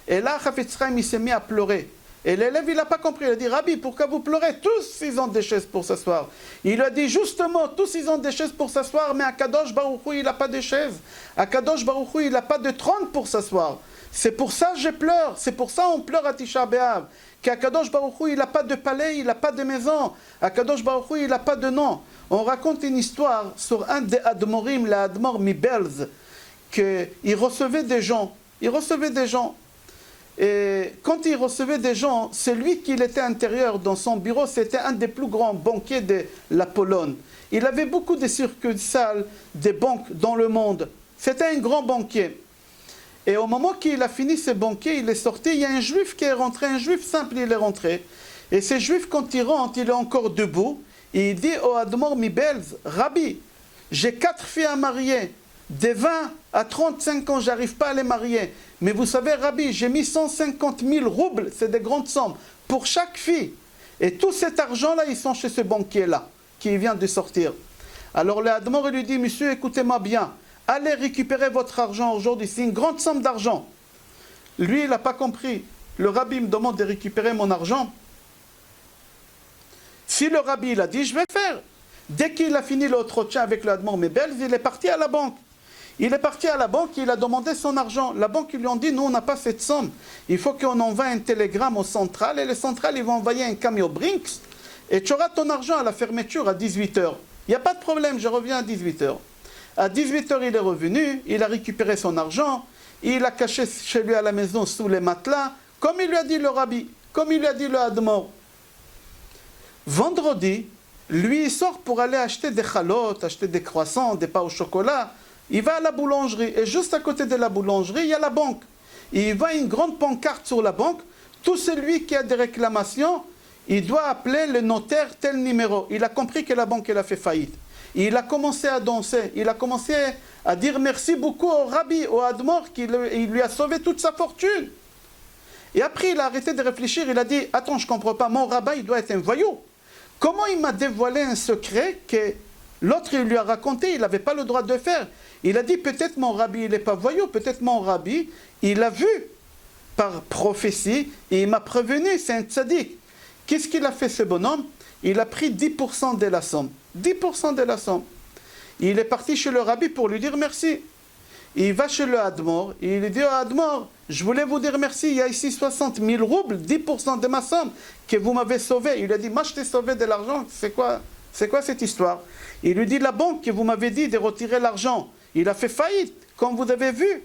Et là, Chafetz Chaim, il s'est mis à pleurer. Et l'élève, il n'a pas compris. Il a dit, Rabbi, pourquoi vous pleurez? Tous, ils ont des chaises pour s'asseoir. Il lui a dit, justement, tous, ils ont des chaises pour s'asseoir, mais Akadosh Baruch Hu, il n'a pas de chaises. Akadosh Baruch Hu, il n'a pas de trône pour s'asseoir. C'est pour ça que je pleure. C'est pour ça qu'on pleure à Tisha B'Av. Qu'Akadosh Baruch Hu, il n'a pas de palais, il n'a pas de maison. Akadosh Baruch Hu, il n'a pas de nom. On raconte une histoire sur un des Admorim, l'Admor Mibelz, qu'il recevait des gens. Il recevait des gens. Et quand il recevait des gens, celui qui était intérieur dans son bureau, c'était un des plus grands banquiers de la Pologne. Il avait beaucoup de succursales, des banques dans le monde. C'était un grand banquier. Et au moment qu'il a fini ses banquiers, il est sorti, il y a un juif qui est rentré, un juif simple, il est rentré. Et ce juif, quand il rentre, il est encore debout. Et il dit au Admor Mibelz, Rabbi, j'ai 4 filles à marier. De 20 à 35 ans, je n'arrive pas à les marier. Mais vous savez, Rabbi, j'ai mis 150 000 roubles, c'est des grandes sommes, pour chaque fille. Et tout cet argent-là, ils sont chez ce banquier-là, qui vient de sortir. Alors le Admor lui dit, monsieur, écoutez-moi bien, allez récupérer votre argent aujourd'hui, c'est une grande somme d'argent. Lui, il n'a pas compris. Le Rabbi me demande de récupérer mon argent. Si le Rabbi, il a dit, je vais faire. Dès qu'il a fini l'entretien avec le Admor Mibelz, il est parti à la banque. Il est parti à la banque, il a demandé son argent. La banque, ils lui ont dit, nous, on n'a pas cette somme. Il faut qu'on envoie un télégramme au central, et le central, ils vont envoyer un camion Brinks, et tu auras ton argent à la fermeture à 18h. Il n'y a pas de problème, je reviens à 18h. À 18 heures, il est revenu, il a récupéré son argent, il a caché chez lui à la maison sous les matelas, comme il lui a dit le rabbi, comme il lui a dit le Admor. Vendredi, lui, il sort pour aller acheter des chalotes, acheter des croissants, des pains au chocolat. Il va à la boulangerie, et juste à côté de la boulangerie, il y a la banque. Il voit une grande pancarte sur la banque. Tout celui qui a des réclamations, il doit appeler le notaire tel numéro. Il a compris que la banque elle a fait faillite. Il a commencé à danser. Il a commencé à dire merci beaucoup au rabbi, au Admor, qui lui a sauvé toute sa fortune. Et après, il a arrêté de réfléchir. Il a dit, attends, je ne comprends pas, mon rabbin, il doit être un voyou. Comment il m'a dévoilé un secret que l'autre il lui a raconté, il n'avait pas le droit de faire. Il a dit, peut-être mon rabbi, il n'est pas voyou, peut-être mon rabbi, il a vu par prophétie, et il m'a prévenu, c'est un tzaddik. Qu'est-ce qu'il a fait ce bonhomme? Il a pris 10% de la somme. 10% de la somme. Il est parti chez le rabbi pour lui dire merci. Il va chez le Admor, et il dit au Admor, je voulais vous dire merci, il y a ici 60 000 roubles, 10% de ma somme, que vous m'avez sauvé. Il a dit, moi je t'ai sauvé de l'argent, c'est quoi cette histoire? Il lui dit, la banque que vous m'avez dit de retirer l'argent, il a fait faillite, comme vous avez vu.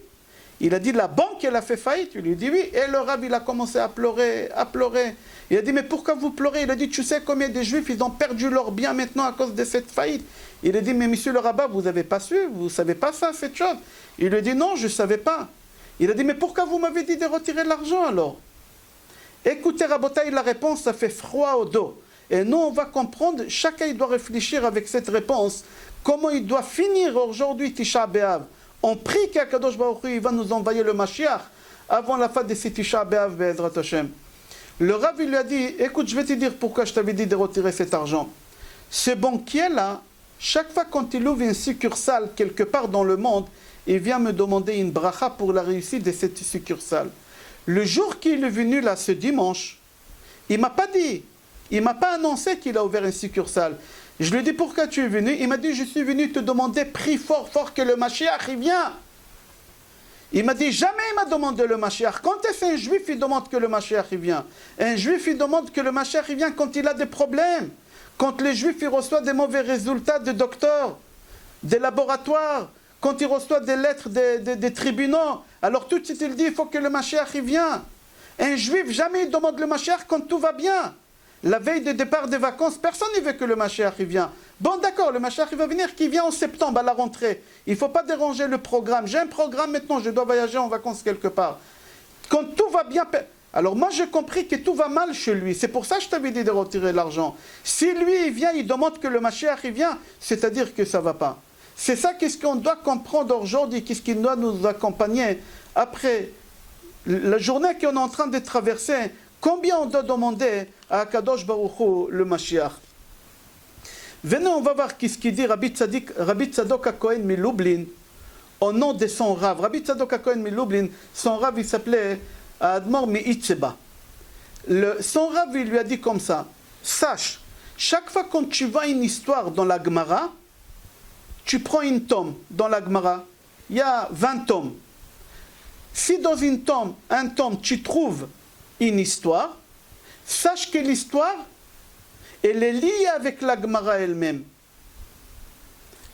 Il a dit, la banque, elle a fait faillite. Il lui dit, oui. Et le rabbi, il a commencé à pleurer, à pleurer. Il a dit, mais pourquoi vous pleurez? Il a dit, tu sais combien de juifs, ils ont perdu leur bien maintenant à cause de cette faillite? Il a dit, mais monsieur le rabbin, vous n'avez pas su, vous ne savez pas ça, cette chose? Il lui a dit, non, je ne savais pas. Il a dit, mais pourquoi vous m'avez dit de retirer l'argent alors? Écoutez, Rabotaï, la réponse, ça fait froid au dos. Et nous, on va comprendre, chacun il doit réfléchir avec cette réponse, comment il doit finir aujourd'hui Tisha B'Av. On prie qu'Akadosh Baruch Hu, il va nous envoyer le Mashiach avant la fin de ce Tisha B'Av Be'ezrat Hashem. Le Rav, il lui a dit, écoute, je vais te dire pourquoi je t'avais dit de retirer cet argent. Ce banquier-là, chaque fois quand il ouvre une succursale quelque part dans le monde, il vient me demander une bracha pour la réussite de cette succursale. Le jour qu'il est venu là, ce dimanche, il ne m'a pas dit, il ne m'a pas annoncé qu'il a ouvert une succursale. Je lui ai dit, pourquoi tu es venu? Il m'a dit, je suis venu te demander, prie fort, fort que le Mashiach, il vient. Il m'a dit, jamais il m'a demandé le Mashiach. Quand est-ce qu'un juif, il demande que le Mashiach, il vient? Un juif, il demande que le Mashiach, il vient quand il a des problèmes. Quand les juifs, ils reçoivent des mauvais résultats de docteurs, des laboratoires, quand il reçoit des lettres des tribunaux, alors tout de suite il dit, il faut que le Mashiach, il vient. Un juif, jamais il demande le Mashiach quand tout va bien. La veille de départ des vacances, personne ne veut que le Mashiach il vient. Bon d'accord, le Mashiach il va venir, qui vient en septembre à la rentrée. Il ne faut pas déranger le programme. J'ai un programme maintenant, je dois voyager en vacances quelque part. Quand tout va bien... Alors moi j'ai compris que tout va mal chez lui. C'est pour ça que je t'avais dit de retirer l'argent. Si lui il vient, il demande que le Mashiach il vient, c'est-à-dire que ça ne va pas. C'est ça qu'est-ce qu'on doit comprendre aujourd'hui, qu'est-ce qui doit nous accompagner après la journée qu'on est en train de traverser. Combien on doit demander à Akadosh Baruch Hu le Mashiach? Venez, on va voir ce qu'il dit Rabbi Tzadok HaKohen Milublin au nom de son Rav. Rabbi Tzadok HaKohen Milublin, son Rav il s'appelait Admor Mi'itzeba. Son Rav il lui a dit comme ça, sache, chaque fois quand tu vois une histoire dans la Gemara, tu prends une tome dans la Gemara, il y a 20 tomes. Si dans un tome, tu trouves une histoire, sache que l'histoire, elle est liée avec la Gemara elle-même.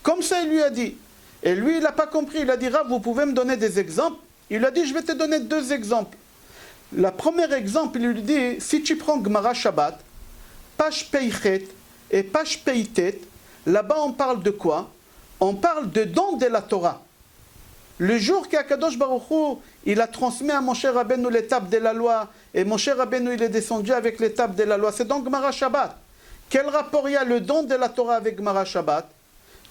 Comme ça, il lui a dit. Et lui, il n'a pas compris. Il a dit, Rav, vous pouvez me donner des exemples? Il lui a dit, je vais te donner 2 exemples. Le premier exemple, il lui dit, si tu prends Gemara Shabbat, page Peichet et page Peitet, là-bas on parle de quoi? On parle de don de la Torah. Le jour qu'Akadosh Baruch Hu, il a transmis à Moshe Rabbeinu l'étape de la loi, et Moshe Rabbeinu il est descendu avec l'étape de la loi, c'est donc Gemara Shabbat. Quel rapport il y a le don de la Torah avec Gemara Shabbat?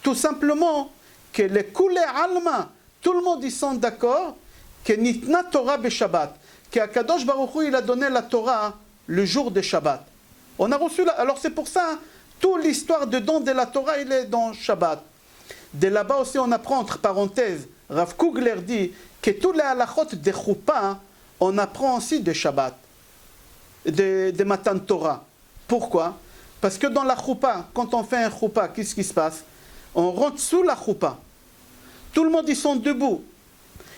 Tout simplement que les Koulé Alma, tout le monde ils sont d'accord que Nitna Torah be Shabbat, qu'Akadosh Baruch Hu il a donné la Torah le jour de Shabbat. On a reçu alors c'est pour ça, toute l'histoire de don de la Torah il est dans Shabbat. De là-bas aussi on apprend entre parenthèses, Rav Kugler dit que tous les halachot de Choupa, on apprend aussi de Shabbat, de Matan Torah. Pourquoi? Parce que dans la Choupa, quand on fait un Choupa, qu'est-ce qui se passe? On rentre sous la Choupa. Tout le monde, ils sont debout.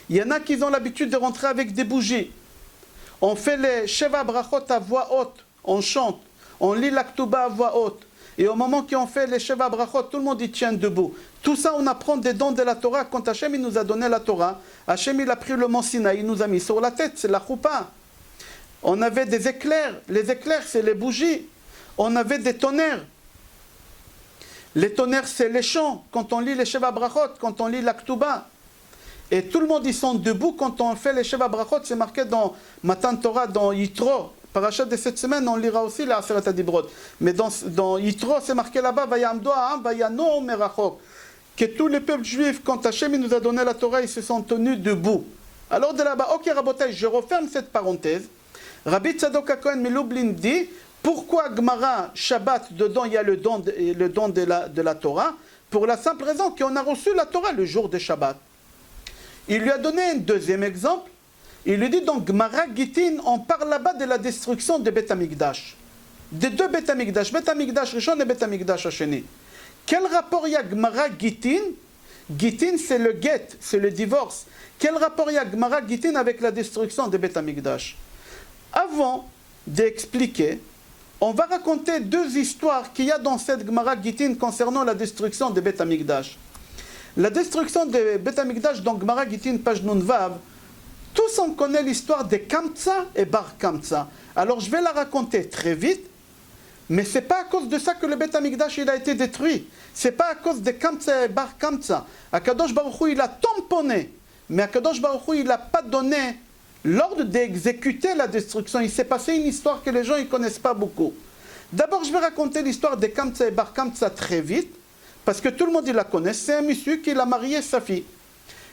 Il y en a qui ont l'habitude de rentrer avec des bougies. On fait les Sheva Brachot à voix haute. On chante. On lit l'Aktuba à voix haute. Et au moment qu'on fait les Sheva Brachot, tout le monde y tient debout. Tout ça, on apprend des dons de la Torah. Quand Hachem il nous a donné la Torah, Hachem il a pris le mont Sinaï, il nous a mis sur la tête, c'est la choupa. On avait des éclairs. Les éclairs, c'est les bougies. On avait des tonnerres. Les tonnerres, c'est les chants. Quand on lit les Sheva Brachot, quand on lit la Ktuba. Et tout le monde, ils sont debout quand on fait les Sheva Brachot. C'est marqué dans Matan Torah, dans Yitro. Parachat de cette semaine, on lira aussi la Aseret Adibrot. Mais dans Yitro, c'est marqué là-bas, Vayamdo Ha'am, Vayano Merachok. Que tous les peuples juifs, quand Hachem nous a donné la Torah, ils se sont tenus debout. Alors de là-bas, ok Rabotai, je referme cette parenthèse. Rabbi Tzadok HaKohen Milublin dit, pourquoi Gemara, Shabbat, dedans il y a le don de la Torah? Pour la simple raison qu'on a reçu la Torah le jour de Shabbat. Il lui a donné un deuxième exemple. Il lui dit donc, Gemara Gittin, on parle là-bas de la destruction de Beth Amikdash. Des deux Beth Amikdash, Beth Amikdash Rishon et Beth Amikdash Hasheni. Quel rapport il y a Gemara Gittin? Gittin, c'est le get, c'est le divorce. Quel rapport il y a Gemara Gittin avec la destruction de Beth Amikdash? Avant d'expliquer, on va raconter deux histoires qu'il y a dans cette Gemara Gittin concernant la destruction de Beth Amikdash. La destruction de Beth Amikdash dans Gemara Gittin, page Nun Vav, tous on connaît l'histoire de Kamtsa et Bar Kamtsa. Alors je vais la raconter très vite, mais ce n'est pas à cause de ça que le Beth Amikdash il a été détruit. Ce n'est pas à cause de Kamtsa et Bar Kamtsa. Akadosh Baruch Hu il a tamponné, mais Akadosh Baruch Hu il n'a pas donné l'ordre d'exécuter la destruction. Il s'est passé une histoire que les gens ne connaissent pas beaucoup. D'abord je vais raconter l'histoire de Kamtsa et Bar Kamtsa très vite, parce que tout le monde il la connaît. C'est un monsieur qui a marié sa fille.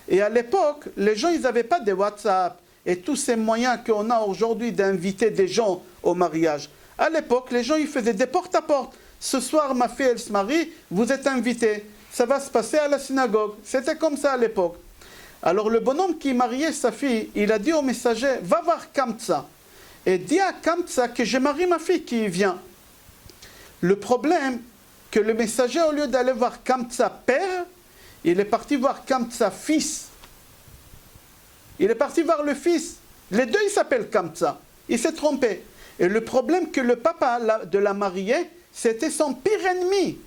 Et à l'époque, les gens, ils n'avaient pas de WhatsApp et tous ces moyens qu'on a aujourd'hui d'inviter des gens au mariage. À l'époque, les gens, ils faisaient des porte-à-porte. Ce soir, ma fille, elle se marie, vous êtes invités. Ça va se passer à la synagogue. C'était comme ça à l'époque. Alors le bonhomme qui mariait sa fille, il a dit au messager, va voir Kamtsa. Et dis à Kamtsa que je marie ma fille qui vient. Le problème, que le messager, au lieu d'aller voir Kamtsa père, il est parti voir Kamtsa fils. Il est parti voir le fils. Les deux, ils s'appellent Kamtsa. Il s'est trompé. Et le problème que le papa de la mariée, c'était son pire ennemi.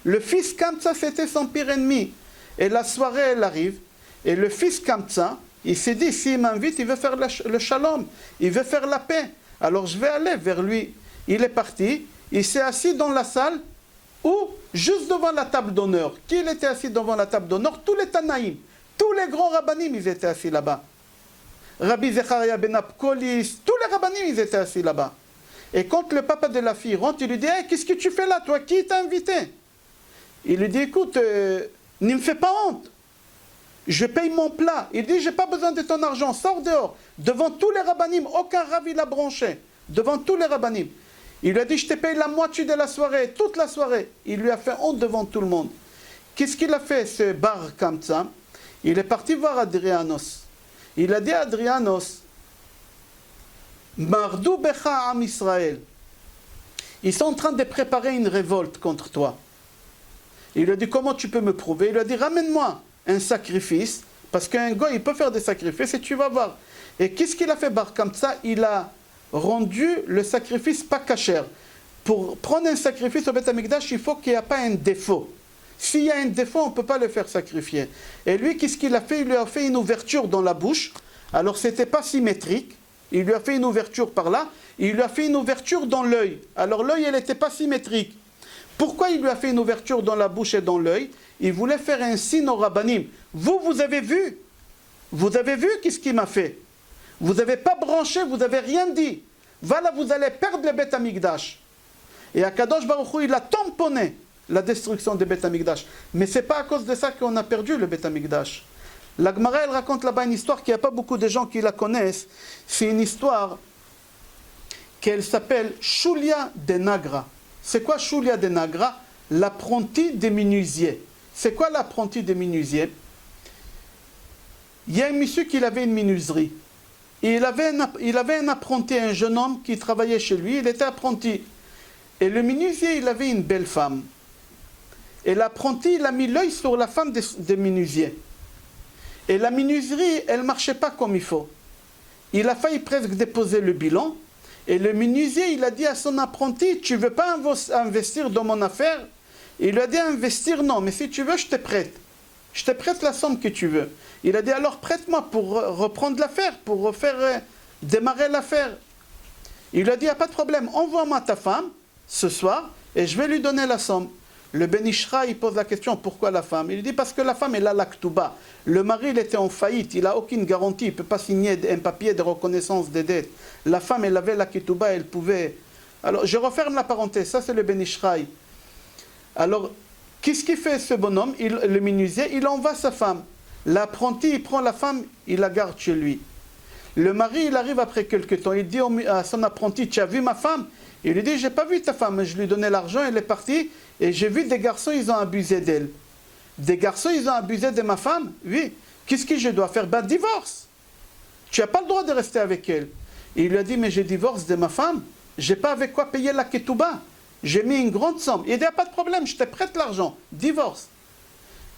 Le fils Kamtsa, c'était son pire ennemi. Et la soirée, elle arrive. Et le fils Kamtsa, il s'est dit, s'il m'invite, il veut faire le shalom. Il veut faire la paix. Alors je vais aller vers lui. Il est parti. Il s'est assis dans la salle. Ou juste devant la table d'honneur. Qui il était assis devant la table d'honneur? Tous les Tanaïm, tous les grands rabbanim, ils étaient assis là-bas. Rabbi Zecharia ben Apkolis, tous les rabbanim, ils étaient assis là-bas. Et quand le papa de la fille rentre, il lui dit, hey, qu'est-ce que tu fais là, toi? Qui t'a invité? Il lui dit, écoute, ne me fais pas honte. Je paye mon plat. Il dit, j'ai pas besoin de ton argent, sors dehors. Devant tous les rabbanim, aucun rabbi l'a branché. Devant tous les rabbanim. Il lui a dit, je te paye la moitié de la soirée, toute la soirée. Il lui a fait honte devant tout le monde. Qu'est-ce qu'il a fait, ce Bar Kamtsa? Il est parti voir Adrianos. Il a dit à Adrianos, Mardou Becha Am Israël. Ils sont en train de préparer une révolte contre toi. Il lui a dit, comment tu peux me prouver? Il lui a dit, ramène-moi un sacrifice, parce qu'un gars, il peut faire des sacrifices et tu vas voir. Et qu'est-ce qu'il a fait, Bar Kamtsa? Il a rendu le sacrifice pas cachère. Pour prendre un sacrifice au Beth Amikdash, il faut qu'il n'y ait pas un défaut. S'il y a un défaut, on ne peut pas le faire sacrifier. Et lui, qu'est-ce qu'il a fait? Il lui a fait une ouverture dans la bouche. Alors, ce n'était pas symétrique. Il lui a fait une ouverture par là. Il lui a fait une ouverture dans l'œil. Alors, l'œil, elle n'était pas symétrique. Pourquoi il lui a fait une ouverture dans la bouche et dans l'œil? Il voulait faire un signe au rabbanim. Vous avez vu? Vous avez vu qu'est-ce qu'il m'a fait? Vous n'avez pas branché, vous n'avez rien dit. Voilà, vous allez perdre le Beth Amikdash. Et Akadosh Baruch Hu, il a tamponné la destruction du Beth Amikdash. Mais ce n'est pas à cause de ça qu'on a perdu le Beth Amikdash. La Gemara, elle raconte là-bas une histoire qu'il n'y a pas beaucoup de gens qui la connaissent. C'est une histoire qu'elle s'appelle Shulia de Nagra. C'est quoi Shulia de Nagra? L'apprenti des menuisiers. C'est quoi l'apprenti des menuisiers? Il y a un monsieur qui avait une menuiserie. Et il avait un apprenti, un jeune homme qui travaillait chez lui, il était apprenti. Et le menuisier, il avait une belle femme. Et l'apprenti, il a mis l'œil sur la femme des menuisiers. Et la menuiserie, elle ne marchait pas comme il faut. Il a failli presque déposer le bilan. Et le menuisier, il a dit à son apprenti, tu ne veux pas investir dans mon affaire? Il lui a dit, investir non, mais si tu veux, je te prête. Je te prête la somme que tu veux. Il a dit, alors prête-moi pour reprendre l'affaire, pour refaire démarrer l'affaire. Il lui a dit, il n'y a pas de problème, envoie-moi ta femme ce soir et je vais lui donner la somme. Le Ben Ishra, il pose la question, pourquoi la femme? Il dit, parce que la femme, elle a l'Aktuba. Le mari, il était en faillite, il n'a aucune garantie, il ne peut pas signer un papier de reconnaissance des dettes. La femme, elle avait l'Aktuba, elle pouvait... Alors, je referme la parenthèse, ça c'est le Ben Ishra. Alors, qu'est-ce qu'il fait ce bonhomme, le menuisier? Il envoie sa femme. L'apprenti, il prend la femme, il la garde chez lui. Le mari, il arrive après quelques temps, il dit à son apprenti, tu as vu ma femme? Il lui dit, j'ai pas vu ta femme, je lui ai donné l'argent, elle est partie, et j'ai vu des garçons, ils ont abusé d'elle. Des garçons, ils ont abusé de ma femme? Oui. Qu'est-ce que je dois faire? Ben, divorce. Tu n'as pas le droit de rester avec elle. Et il lui a dit, mais je divorce de ma femme, j'ai pas avec quoi payer la ketouba. J'ai mis une grande somme. Il dit, pas de problème, je te prête l'argent, divorce.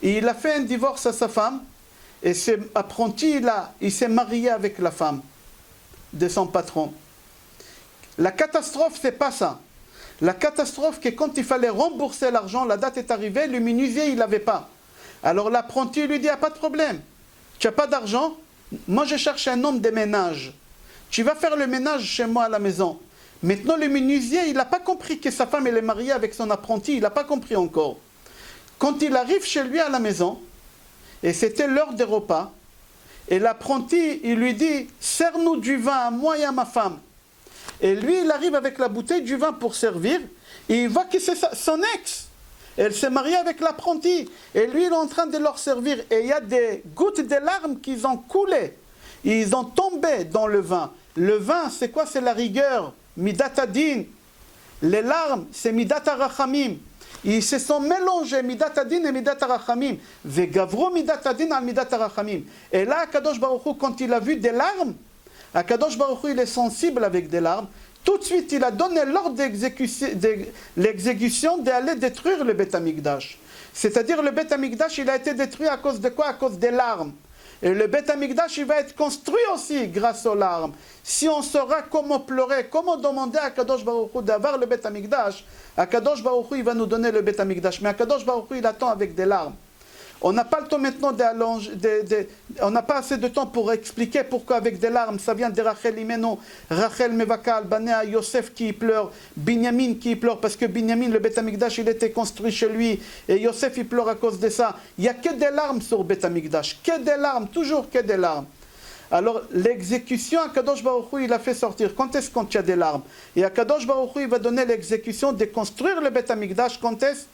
Et il a fait un divorce à sa femme, et cet apprenti, il s'est marié avec la femme de son patron. La catastrophe, c'est pas ça. La catastrophe, c'est quand il fallait rembourser l'argent, la date est arrivée, le menuisier, il n'avait pas. Alors l'apprenti lui dit, pas de problème, tu n'as pas d'argent, moi je cherche un homme de ménage. Tu vas faire le ménage chez moi à la maison. Maintenant le menuisier, il n'a pas compris que sa femme, elle est mariée avec son apprenti, il n'a pas compris encore. Quand il arrive chez lui à la maison, et c'était l'heure des repas, et l'apprenti, il lui dit, sers-nous du vin à moi et à ma femme. Et lui, il arrive avec la bouteille du vin pour servir, et il voit que c'est son ex. Elle s'est mariée avec l'apprenti, et lui, il est en train de leur servir, et il y a des gouttes de larmes qui ont coulé. Ils ont tombé dans le vin. Le vin, c'est quoi? C'est la rigueur. Midat Adin. Les larmes, c'est Midat Arachamim. Ils se sont mélangés, Midat Adin et Midat Arachamim. Vegavro Midat Adin al Midat Arachamim. Et là, Kadosh Baruch Hu, quand il a vu des larmes, Akadosh Baruch Hu, il est sensible avec des larmes. Tout de suite, il a donné l'ordre l'exécution d'aller détruire le Beth Amikdash. C'est-à-dire, le Beth Amikdash, il a été détruit à cause de quoi? À cause des larmes. Et le Beth Amikdash, il va être construit aussi grâce aux larmes. Si on saura comment pleurer, comment demander à Kadosh Baruch Hu d'avoir le Beth Amikdash, Akadosh Baruch Hu, il va nous donner le Beth Amikdash. Mais Akadosh Baruch Hu, il attend avec des larmes. On n'a pas le temps maintenant on n'a pas assez de temps pour expliquer pourquoi avec des larmes, ça vient de Rachel Imeno, Rachel Mevakal, Banea, Yosef qui pleure, Binyamin qui pleure, parce que Binyamin, le Beth Amikdash, il était construit chez lui, et Yosef, il pleure à cause de ça. Il n'y a que des larmes sur Beth Amikdash, que des larmes, toujours que des larmes. Alors, l'exécution, Akadosh Baruch Hu, il a fait sortir. Quand est-ce qu'il y a des larmes? Et Akadosh Baruch Hu, il va donner l'exécution de construire le Beth Amikdash, quand est-ce?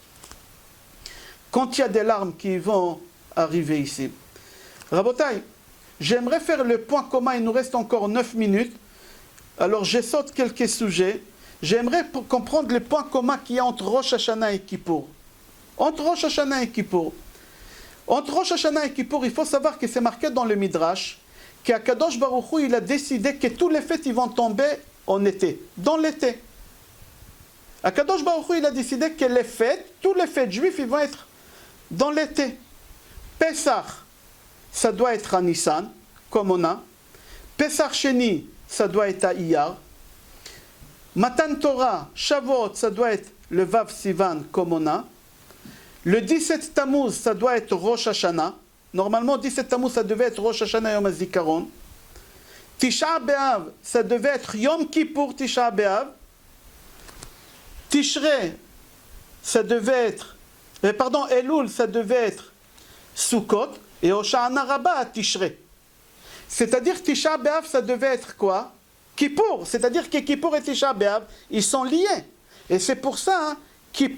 Quand il y a des larmes qui vont arriver ici. Rabotai, j'aimerais faire le point commun, il nous reste encore 9 minutes. Alors je saute quelques sujets. J'aimerais comprendre le point commun qu'il y a entre Rosh Hashanah et Kippour. Entre Rosh Hashanah et Kippour. Entre Rosh Hashanah et Kippour, il faut savoir que c'est marqué dans le Midrash qu'Akadosh Baruch Hu, il a décidé que tous les fêtes ils vont tomber en été, dans l'été. Akadosh Baruch Hu, il a décidé que les fêtes, tous les fêtes juifs, ils vont être dans l'été. Pesach, ça doit être à Nissan, comme on a. Pesach Sheni, ça doit être à Iyar. Matan Torah, Shavuot, ça doit être le Vav Sivan, comme on a. Le 17 Tammuz, ça doit être Rosh Hashanah. Normalement, 17 Tammuz, ça devait être Rosh Hashanah Yom HaZikaron. Tisha B'Av, ça devait être Yom Kippour Tisha B'Av. Tishrei, ça devait être Elul, ça devait être Sukkot, et Hoshana Rabbah à Tishrei. C'est-à-dire Tisha B'Av, ça devait être quoi? Kippour. C'est-à-dire que Kippour et Tisha B'Av, ils sont liés. Et c'est pour ça, les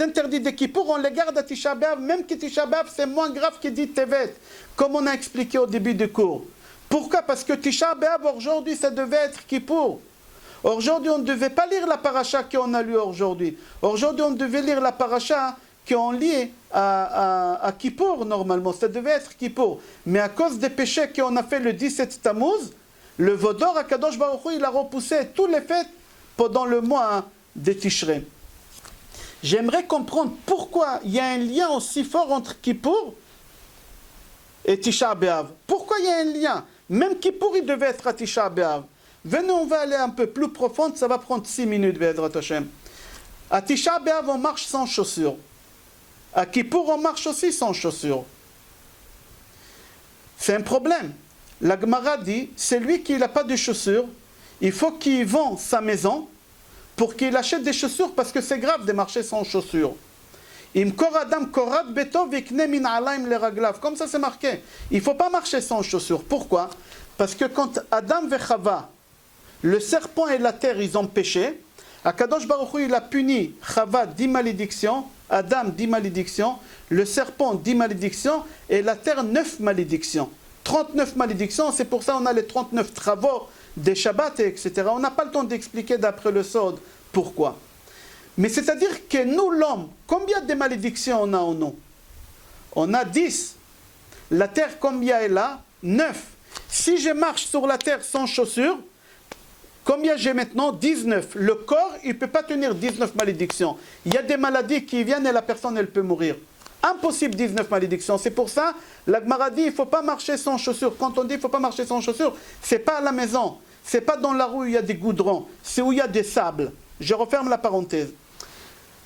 interdits de Kippour, on les garde à Tisha B'Av, même que Tisha B'Av, c'est moins grave que dit Tevet, comme on a expliqué au début du cours. Pourquoi? Parce que Tisha B'Av, aujourd'hui, ça devait être Kippour. Aujourd'hui, on ne devait pas lire la paracha qu'on a lue aujourd'hui. Aujourd'hui, on devait lire la paracha qu'on lit à Kippour, normalement. Ça devait être Kippour. Mais à cause des péchés qu'on a fait le 17 Tammuz, le Vodor, Akadosh Baruch Hu, il a repoussé tous les fêtes pendant le mois de Tishrei. J'aimerais comprendre pourquoi il y a un lien aussi fort entre Kippour et Tisha B'Av. Pourquoi il y a un lien? Même Kippour, il devait être à Tisha B'Av. Venez, on va aller un peu plus profond, ça va prendre 6 minutes, Be'ezrat Hashem. À Tisha B'Av, on marche sans chaussures. À Kippour, on marche aussi sans chaussures. C'est un problème. La Gemara dit, c'est lui qui n'a pas de chaussures, il faut qu'il vende sa maison pour qu'il achète des chaussures parce que c'est grave de marcher sans chaussures. Comme ça c'est marqué. Il ne faut pas marcher sans chaussures. Pourquoi? Parce que quand Adam et Chava, le serpent et la terre, ils ont péché, Akadosh Baruch Hu, il a puni Chava 10 malédictions, Adam 10 malédictions, le serpent 10 malédictions et la terre 9 malédictions. 39 malédictions, c'est pour ça qu'on a les 39 travaux des Shabbats, etc. On n'a pas le temps d'expliquer d'après le Sod pourquoi. Mais c'est-à-dire que nous, l'homme, combien de malédictions on a en nous? On a 10. La terre, combien est là? 9. Si je marche sur la terre sans chaussures, combien j'ai maintenant? 19. Le corps, il ne peut pas tenir 19 malédictions. Il y a des maladies qui viennent et la personne, elle peut mourir. Impossible 19 malédictions. C'est pour ça, la Gemara dit, il ne faut pas marcher sans chaussures. Quand on dit il ne faut pas marcher sans chaussures, ce n'est pas à la maison. Ce n'est pas dans la rue où il y a des goudrons. C'est où il y a des sables. Je referme la parenthèse.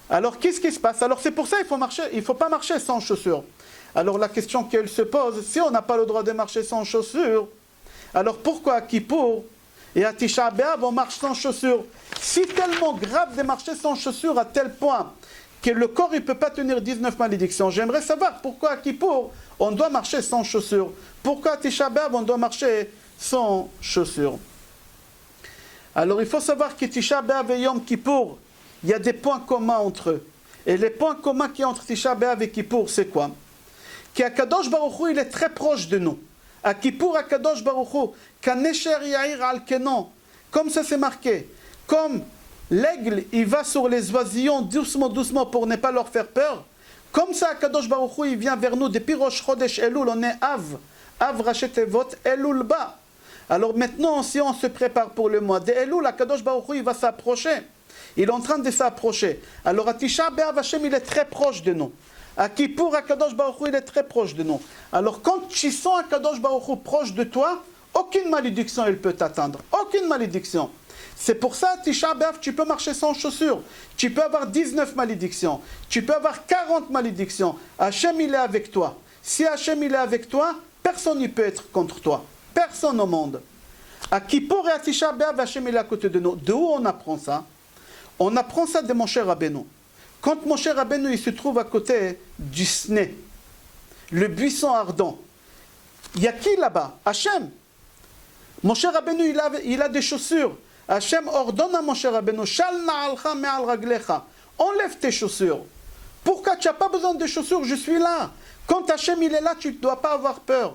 Alors, qu'est-ce qui se passe? Alors, c'est pour ça qu'il ne faut pas marcher sans chaussures. Alors, la question qu'elle se pose, si on n'a pas le droit de marcher sans chaussures, alors pourquoi à Kippour et à Tisha B'Av, on marche sans chaussures? Si tellement grave de marcher sans chaussures à tel point que le corps ne peut pas tenir 19 malédictions, j'aimerais savoir pourquoi à Kippour, on doit marcher sans chaussures. Pourquoi à Tisha B'Av, on doit marcher sans chaussures? Alors, il faut savoir que Tisha B'Av et Yom Kippour, il y a des points communs entre eux. Et les points communs qui entre Tisha B'Av et Kippour, c'est quoi? Qu'Akadosh Baruch Hu, il est très proche de nous. À Kippour, Akadosh Baruch Hu, Kanesher Yair al Kenon, comme ça c'est marqué, comme l'aigle, il va sur les oisillons doucement, doucement pour ne pas leur faire peur, comme ça Akadosh Baruch Hu, il vient vers nous depuis Rosh Chodesh Elul, on est Av Rachet Evot, Elul Ba. Alors maintenant, si on se prépare pour le mois de Elul, Akadosh Baruch Hu, il va s'approcher. Il est en train de s'approcher. Alors à Tisha B'Av, Hashem, il est très proche de nous. À Kippour, Akadosh Baruch Hu, il est très proche de nous. Alors quand tu sens Akadosh Baruch Hu proche de toi, aucune malédiction elle peut t'atteindre. Aucune malédiction. C'est pour ça, à Tisha B'Av, tu peux marcher sans chaussures. Tu peux avoir 19 malédictions. Tu peux avoir 40 malédictions. Hashem, il est avec toi. Si Hashem, il est avec toi, personne ne peut être contre toi. Personne au monde. À Kippour et à Tisha B'Av, Hashem, il est à côté de nous. De où on apprend ça? On apprend ça de Moshe Rabbeinu. Quand Moshe Rabbeinu il se trouve à côté du Sné, le buisson ardent, il y a qui là-bas? Hachem. Moshe Rabbeinu il a des chaussures. Hachem ordonne à Moshe Rabbeinu, Shal na'alcha me'al raglecha. Enlève tes chaussures. Pourquoi tu n'as pas besoin de chaussures? Je suis là. Quand Hachem il est là, tu ne dois pas avoir peur.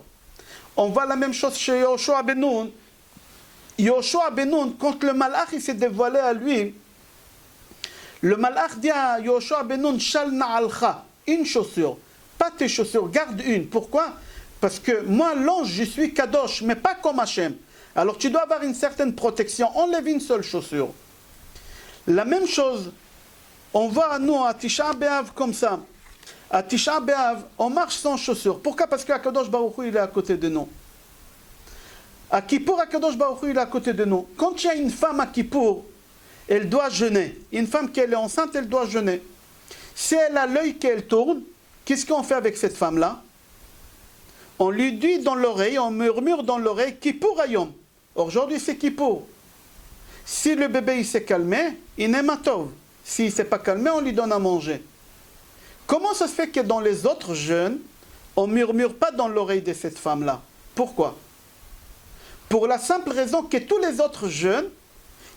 On voit la même chose chez Yoshua ben Nun. Yoshua ben Nun, quand le malach il s'est dévoilé à lui, le malach dit à Yoshua ben Nun, Shal na'alcha, une chaussure, pas tes chaussures, garde une. Pourquoi? Parce que moi, l'ange, je suis kadosh, mais pas comme Hachem. Alors tu dois avoir une certaine protection, enlève une seule chaussure. La même chose, on voit nous à Tisha B'Av comme ça. À Tisha B'Av, on marche sans chaussures. Pourquoi? Parce qu'Akadosh Baruch Hu, il est à côté de nous. À Kippour, Akadosh Baruch Hu, il est à côté de nous. Quand il y a une femme à Kippour, elle doit jeûner. Une femme qui est enceinte, elle doit jeûner. Si elle a l'œil qu'elle tourne, qu'est-ce qu'on fait avec cette femme-là? On lui dit dans l'oreille, on murmure dans l'oreille, Kippour Ayom. Aujourd'hui, c'est Kippour. Si le bébé il s'est calmé, il n'est matov. S'il ne s'est pas calmé, on lui donne à manger. Comment ça se fait que dans les autres jeûnes, on ne murmure pas dans l'oreille de cette femme-là? Pourquoi? Pour la simple raison que tous les autres jeûnes,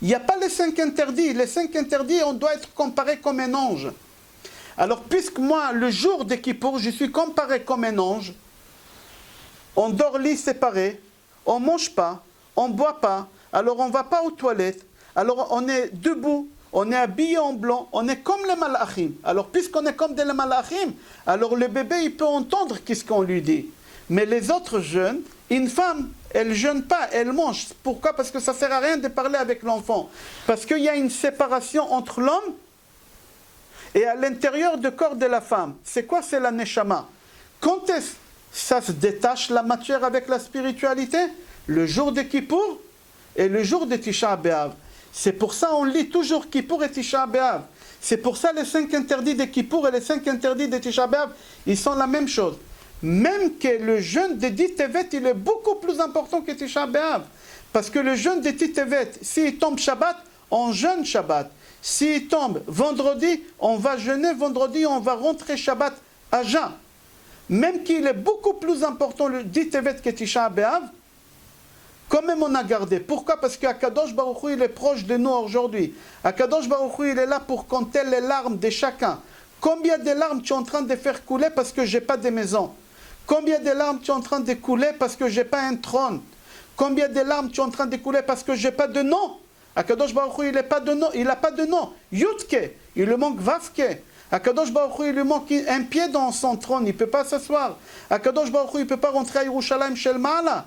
il n'y a pas les 5 interdits. Les 5 interdits, on doit être comparé comme un ange. Alors, puisque moi, le jour de Kippour, je suis comparé comme un ange, on dort lit séparé, on ne mange pas, on ne boit pas, alors on ne va pas aux toilettes, alors on est debout, on est habillé en blanc, on est comme les malachim. Alors puisqu'on est comme des malachim, alors le bébé il peut entendre qu'est-ce qu'on lui dit. Mais les autres jeunes, une femme, elle ne jeûne pas, elle mange. Pourquoi? Parce que ça ne sert à rien de parler avec l'enfant. Parce qu'il y a une séparation entre l'homme et à l'intérieur du corps de la femme. C'est quoi? C'est la neshama. Quand est-ce que ça se détache la matière avec la spiritualité? Le jour de Kippour, et le jour de Tisha B'Av. C'est pour ça on lit toujours Kippour et Tisha B'Av. C'est pour ça les 5 interdits de Kippour et les 5 interdits de Tisha B'Av, ils sont la même chose. Même que le jeûne de Dit Tevet, il est beaucoup plus important que Tisha B'Av. Parce que le jeûne de Dit Tevet, s'il tombe Shabbat, on jeûne Shabbat. S'il tombe vendredi, on va jeûner vendredi, on va rentrer Shabbat à jeun. Même qu'il est beaucoup plus important le Dit Tevet que Tisha B'Av, quand même on a gardé. Pourquoi? Parce qu'Akadosh Baruch Hu, il est proche de nous aujourd'hui. Akadosh Baruch Hu, il est là pour compter les larmes de chacun. Combien de larmes tu es en train de faire couler parce que je n'ai pas de maison? Combien de larmes tu es en train de couler parce que je n'ai pas un trône? Combien de larmes tu es en train de couler parce que je n'ai pas de nom? Akadosh Baruch Hu, il n'a pas de nom. Il n'a pas de nom. Yutke, il lui manque Vavke. Akadosh Baruch Hu, il lui manque un pied dans son trône. Il ne peut pas s'asseoir. Akadosh Baruch Hu, il ne peut pas rentrer à Yerushalayim Shel Ma'ala.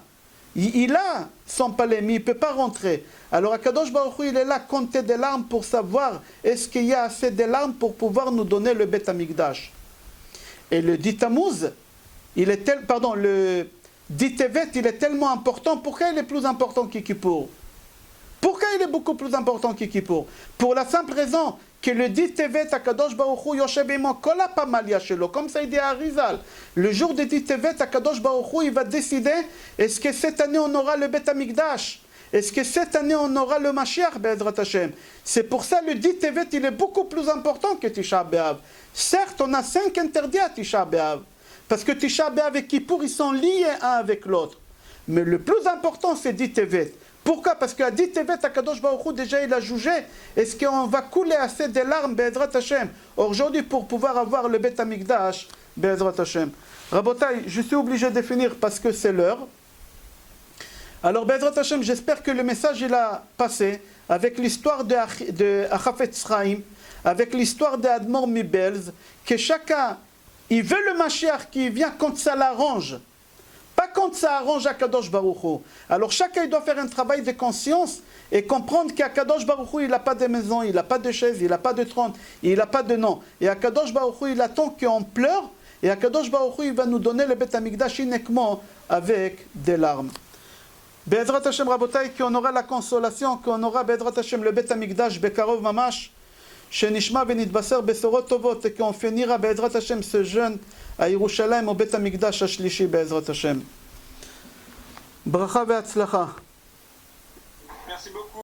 Il a son palais, mais il ne peut pas rentrer. Alors Akadosh Baruch Hu, il est là, compter des larmes pour savoir est-ce qu'il y a assez de larmes pour pouvoir nous donner le Bet Amikdash. Et le Dit Tammuz, le Dit Tevet, il est tellement important. Pourquoi il est plus important que Kippour? Pourquoi il est beaucoup plus important que Kippour? Pour la simple raison que le Dit Tevet, Akadosh Baruch Hu, Yoshev Imo, Kola Pamalia Shelo, comme ça il dit à Arizal. Le jour de Dit Tevet, Akadosh Baruch Hu, il va décider, est-ce que cette année on aura le Bet Amikdash? Est-ce que cette année on aura le Mashiach, Be'ezrat Hashem? C'est pour ça le Dit Tevet, il est beaucoup plus important que Tisha B'Av. Certes, on a 5 interdits à Tisha B'Av, parce que Tisha B'Av et Kippour, ils sont liés un avec l'autre. Mais le plus important, c'est Dit Tevet. Pourquoi? Parce qu'à Dit Tevet, Akadosh Baruch Hu, déjà il a jugé, est-ce qu'on va couler assez de larmes, Be'ezrat Hashem, aujourd'hui pour pouvoir avoir le Bet Amikdash, Be'ezrat Hashem. Rabotai, je suis obligé de finir parce que c'est l'heure. Alors Be'ezrat Hashem, j'espère que le message il a passé avec l'histoire de Achafetz Chaim, avec l'histoire de Admor Mibelz, que chacun, il veut le Mashiach qui vient quand ça l'arrange. Pas quand ça arrange Akadosh Baruch Hu. Alors chacun il doit faire un travail de conscience et comprendre qu'Akadosh Baruch Hu, il n'a pas de maison, il n'a pas de chaise, il n'a pas de trône, il n'a pas de nom. Et Akadosh Baruch Hu, il attend qu'on pleure et Akadosh Baruch Hu, il va nous donner le Bet Amikdash uniquement avec des larmes. Be'ezrat Hashem Rabotai, qu'on aura la consolation, qu'on aura Be'ezrat Hashem le Bet Amikdash Bekarov Mamash, Shenishma Benitbaser Besorot Tovot, et qu'on finira Be'ezrat Hashem ce jeûne à Yerushalayim au Bet Amikdash Ashlishi Be'ezrat Hashem. Bracha ve'atzlacha.